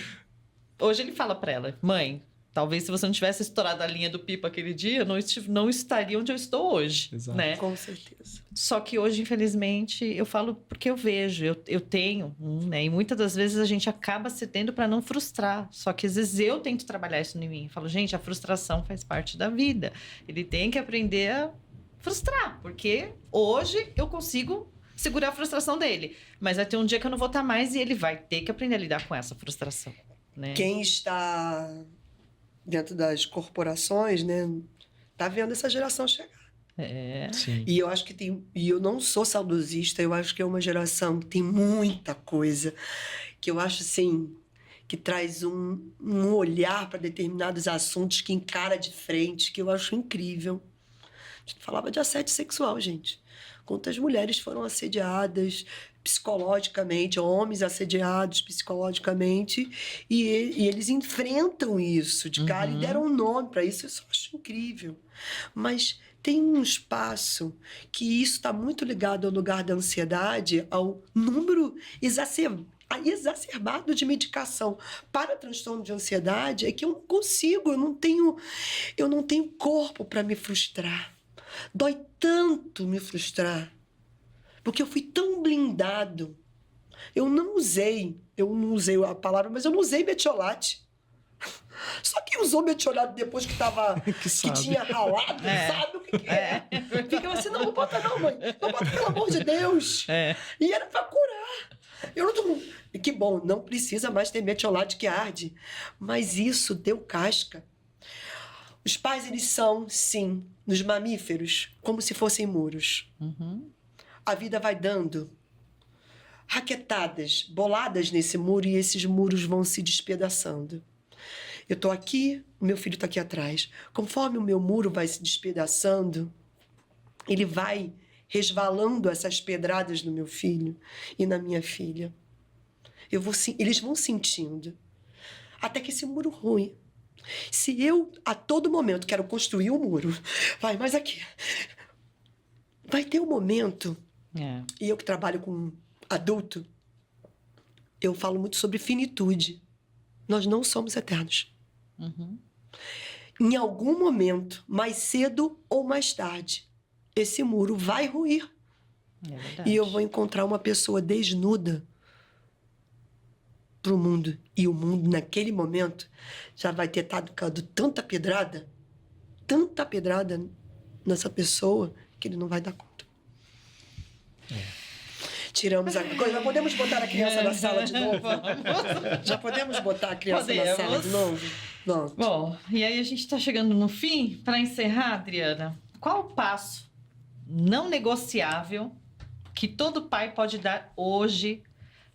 hoje ele fala pra ela, mãe, Talvez se você não tivesse estourado a linha do pipa aquele dia, eu não estaria onde eu estou hoje, Exato. né? Com certeza. Só que hoje, infelizmente, eu falo porque eu vejo, eu tenho, né? E muitas das vezes a gente acaba cedendo para não frustrar. Só que às vezes eu tento trabalhar isso em mim. Eu falo, gente, a frustração faz parte da vida. Ele tem que aprender a frustrar, porque hoje eu consigo segurar a frustração dele. Mas vai ter um dia que eu não vou estar mais e ele vai ter que aprender a lidar com essa frustração, né? Quem está dentro das corporações, né, tá vendo essa geração chegar. É. Sim. E eu acho que tem. E eu não sou saudosista, eu acho que é uma geração que tem muita coisa, que eu acho assim, que traz um olhar para determinados assuntos que encara de frente, que eu acho incrível. A gente falava de assédio sexual, gente. Quantas mulheres foram assediadas psicologicamente, homens assediados psicologicamente, e eles enfrentam isso de cara e deram um nome para isso. Eu só acho incrível. Mas tem um espaço que isso está muito ligado ao lugar da ansiedade, ao número exacerbado de medicação para transtorno de ansiedade, é que eu não consigo, eu não tenho corpo para me frustrar. Dói tanto me frustrar, porque eu fui tão blindado. Eu não usei a palavra, mas eu não usei metiolate. Só quem usou metiolate depois que tinha ralado, sabe o que é. Fica assim, não bota não, mãe. Não bota, pelo amor de Deus. E era pra curar. Eu não tô... Que bom, não precisa mais ter metiolate que arde. Mas isso deu casca. Os pais, eles são, sim, nos mamíferos, como se fossem muros. Uhum. A vida vai dando raquetadas, boladas nesse muro, e esses muros vão se despedaçando. Eu tô aqui, o meu filho tá aqui atrás. Conforme o meu muro vai se despedaçando, ele vai resvalando essas pedradas no meu filho e na minha filha. Eles vão sentindo. Até que esse muro ruim. Se eu, a todo momento, quero construir um muro, vai mais aqui. Vai ter um momento, e eu que trabalho com adulto, eu falo muito sobre finitude. Nós não somos eternos. Uhum. Em algum momento, mais cedo ou mais tarde, esse muro vai ruir. É verdade. E eu vou encontrar uma pessoa desnuda para o mundo. E o mundo, naquele momento, já vai ter tacado tanta pedrada nessa pessoa, que ele não vai dar conta. Tiramos a coisa. Já podemos botar a criança na sala de novo? Já podemos botar a criança na sala de novo? Não. Bom, e aí a gente está chegando no fim. Para encerrar, Adriana, qual o passo não negociável que todo pai pode dar hoje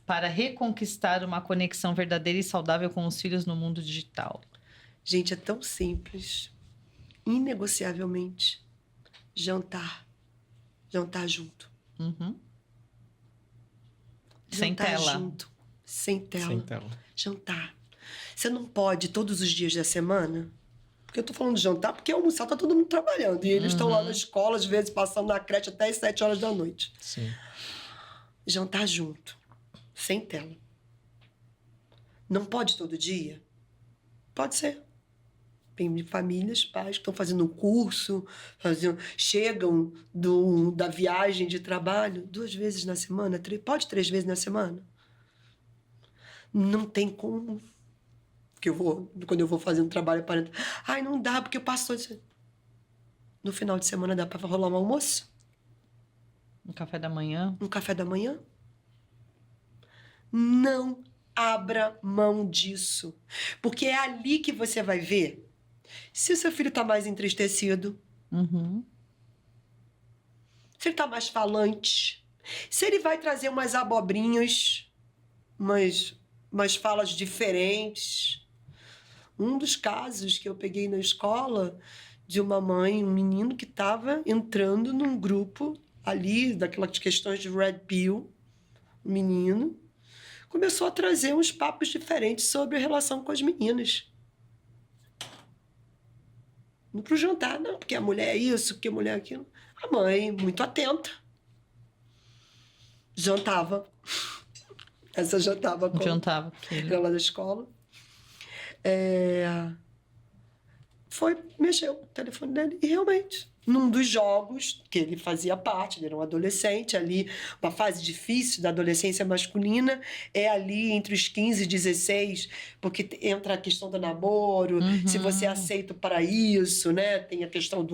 para reconquistar uma conexão verdadeira e saudável com os filhos no mundo digital? Gente, é tão simples. Inegociavelmente. Jantar. Jantar junto. Uhum. Sem Jantar tela. junto. Sem tela. Sem tela. Jantar. Você não pode todos os dias da semana... Porque eu tô falando de jantar, porque almoçar tá todo mundo trabalhando. E eles estão lá na escola, às vezes, passando na creche até as 7 horas da noite. Sim. Jantar junto. Sem tela. Não pode todo dia? Pode ser. Tem famílias, pais que estão fazendo um curso, chegam da viagem de trabalho 2 vezes na semana, pode 3 vezes na semana. Não tem como. Porque quando eu vou fazer um trabalho parental, ai, não dá, porque eu passo todo... No final de semana dá para rolar um almoço? Um café da manhã? Um café da manhã? Não abra mão disso. Porque é ali que você vai ver se o seu filho está mais entristecido, Uhum. se ele está mais falante, se ele vai trazer umas abobrinhas, umas falas diferentes. Um dos casos que eu peguei na escola de uma mãe, um menino que estava entrando num grupo ali, daquelas questões de Red Pill, um menino, começou a trazer uns papos diferentes sobre a relação com as meninas. Não para o jantar, não, porque a mulher é isso, porque a mulher é aquilo. A mãe, muito atenta, jantava. Essa jantava com Jantava. ela da escola. mexeu no telefone dele e realmente, num dos jogos que ele fazia parte, ele era um adolescente ali, uma fase difícil da adolescência masculina, é ali entre os 15 e 16, porque entra a questão do namoro, se você é aceito para isso, né? Tem a questão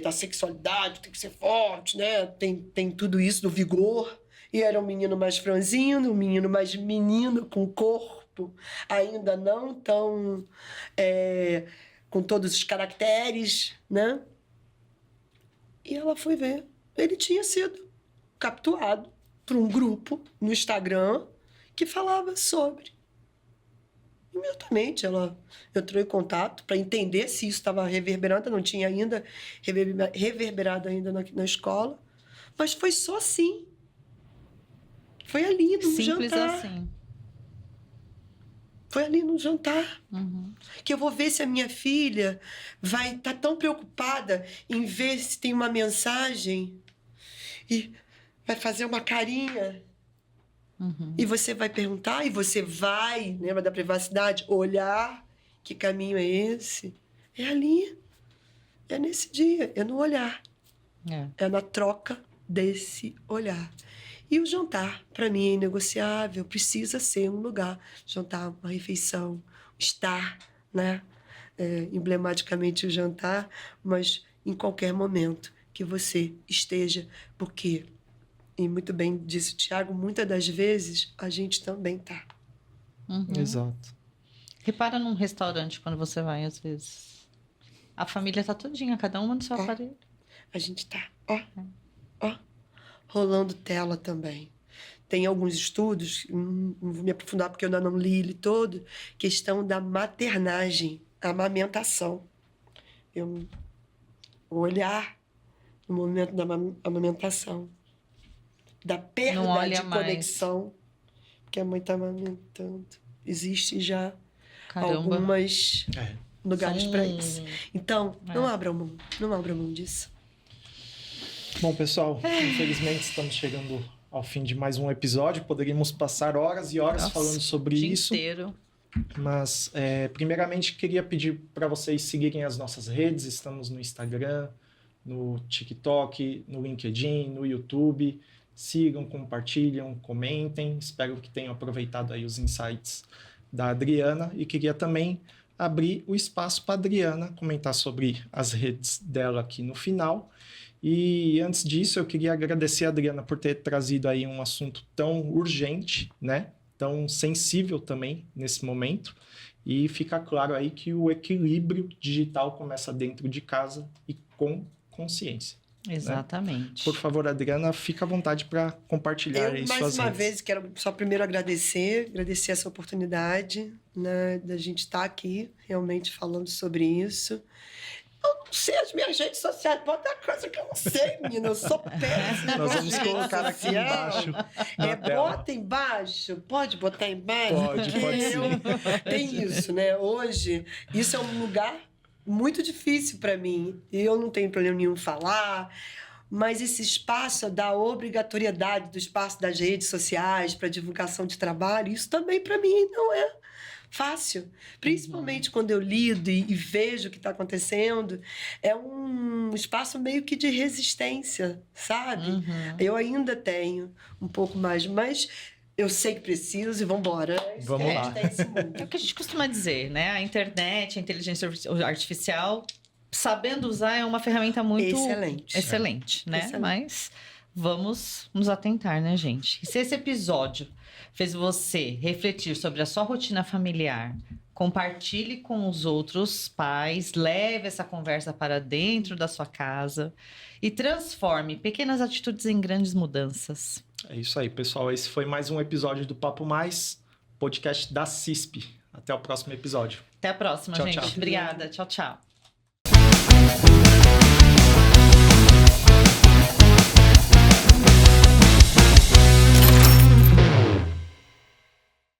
da sexualidade, tem que ser forte, né? Tem tudo isso do vigor. E era um menino mais franzino, um menino mais menino, com corpo ainda não tão... com todos os caracteres, né? E ela foi ver. Ele tinha sido capturado por um grupo no Instagram que falava sobre. Imediatamente ela entrou em contato para entender se isso estava reverberando. Não tinha ainda reverberado ainda na escola. Mas foi só assim. Foi ali no Simples jantar. assim. Foi ali no jantar. Que eu vou ver se a minha filha vai estar tão preocupada em ver se tem uma mensagem e vai fazer uma carinha. E você vai perguntar, e você vai, lembra da privacidade, olhar que caminho é esse. É ali. É nesse dia, é no olhar. É na troca desse olhar. E o jantar, para mim, é inegociável. Precisa ser um lugar. Jantar, uma refeição, estar, né? Emblematicamente o jantar, mas em qualquer momento que você esteja. Porque, e muito bem disse o Tiago, muitas das vezes a gente também tá. Exato. Repara num restaurante quando você vai, às vezes. A família tá todinha, cada uma no seu aparelho. A gente tá, ó. Rolando tela também. Tem alguns estudos, não vou me aprofundar porque eu ainda não li ele todo, questão da maternagem, a amamentação. O olhar no momento da amamentação, da perda de conexão, porque a mãe está amamentando. Existe já algumas lugares para isso. Então, não abra mão disso. Bom, pessoal, infelizmente estamos chegando ao fim de mais um episódio. Poderíamos passar horas e horas falando sobre isso. O dia inteiro. Mas, primeiramente, queria pedir para vocês seguirem as nossas redes. Estamos no Instagram, no TikTok, no LinkedIn, no YouTube. Sigam, compartilham, comentem. Espero que tenham aproveitado aí os insights da Adriana. E queria também abrir o espaço para a Adriana comentar sobre as redes dela aqui no final. E antes disso, eu queria agradecer a Adriana por ter trazido aí um assunto tão urgente, né? Tão sensível também nesse momento. E fica claro aí que o equilíbrio digital começa dentro de casa e com consciência. Exatamente. Né? Por favor, Adriana, fica à vontade para compartilhar aí suas redes. Mais uma vez, quero só primeiro agradecer essa oportunidade, né, da gente estar aqui realmente falando sobre isso. Eu não sei as minhas redes sociais, bota coisa que eu não sei, menina. Eu sou péssima. Nós vamos colocar aqui embaixo. Bota embaixo. Pode botar embaixo? Pode sim. Tem isso, né? Hoje, isso é um lugar muito difícil para mim. E eu não tenho problema nenhum em falar. Mas esse espaço da obrigatoriedade do espaço das redes sociais para divulgação de trabalho, isso também para mim não é fácil, principalmente quando eu lido e vejo o que está acontecendo, é um espaço meio que de resistência, sabe? Eu ainda tenho um pouco mais, mas eu sei que preciso e vamos embora. Vamos lá. É o que a gente costuma dizer, né? A internet, a inteligência artificial, sabendo usar, é uma ferramenta muito excelente, né? Excelente. Mas vamos nos atentar, né, gente? E se esse episódio fez você refletir sobre a sua rotina familiar, compartilhe com os outros pais, leve essa conversa para dentro da sua casa e transforme pequenas atitudes em grandes mudanças. É isso aí, pessoal. Esse foi mais um episódio do Papo Mais, podcast da CISP. Até o próximo episódio. Até a próxima, gente. Tchau. Obrigada. Tchau, tchau.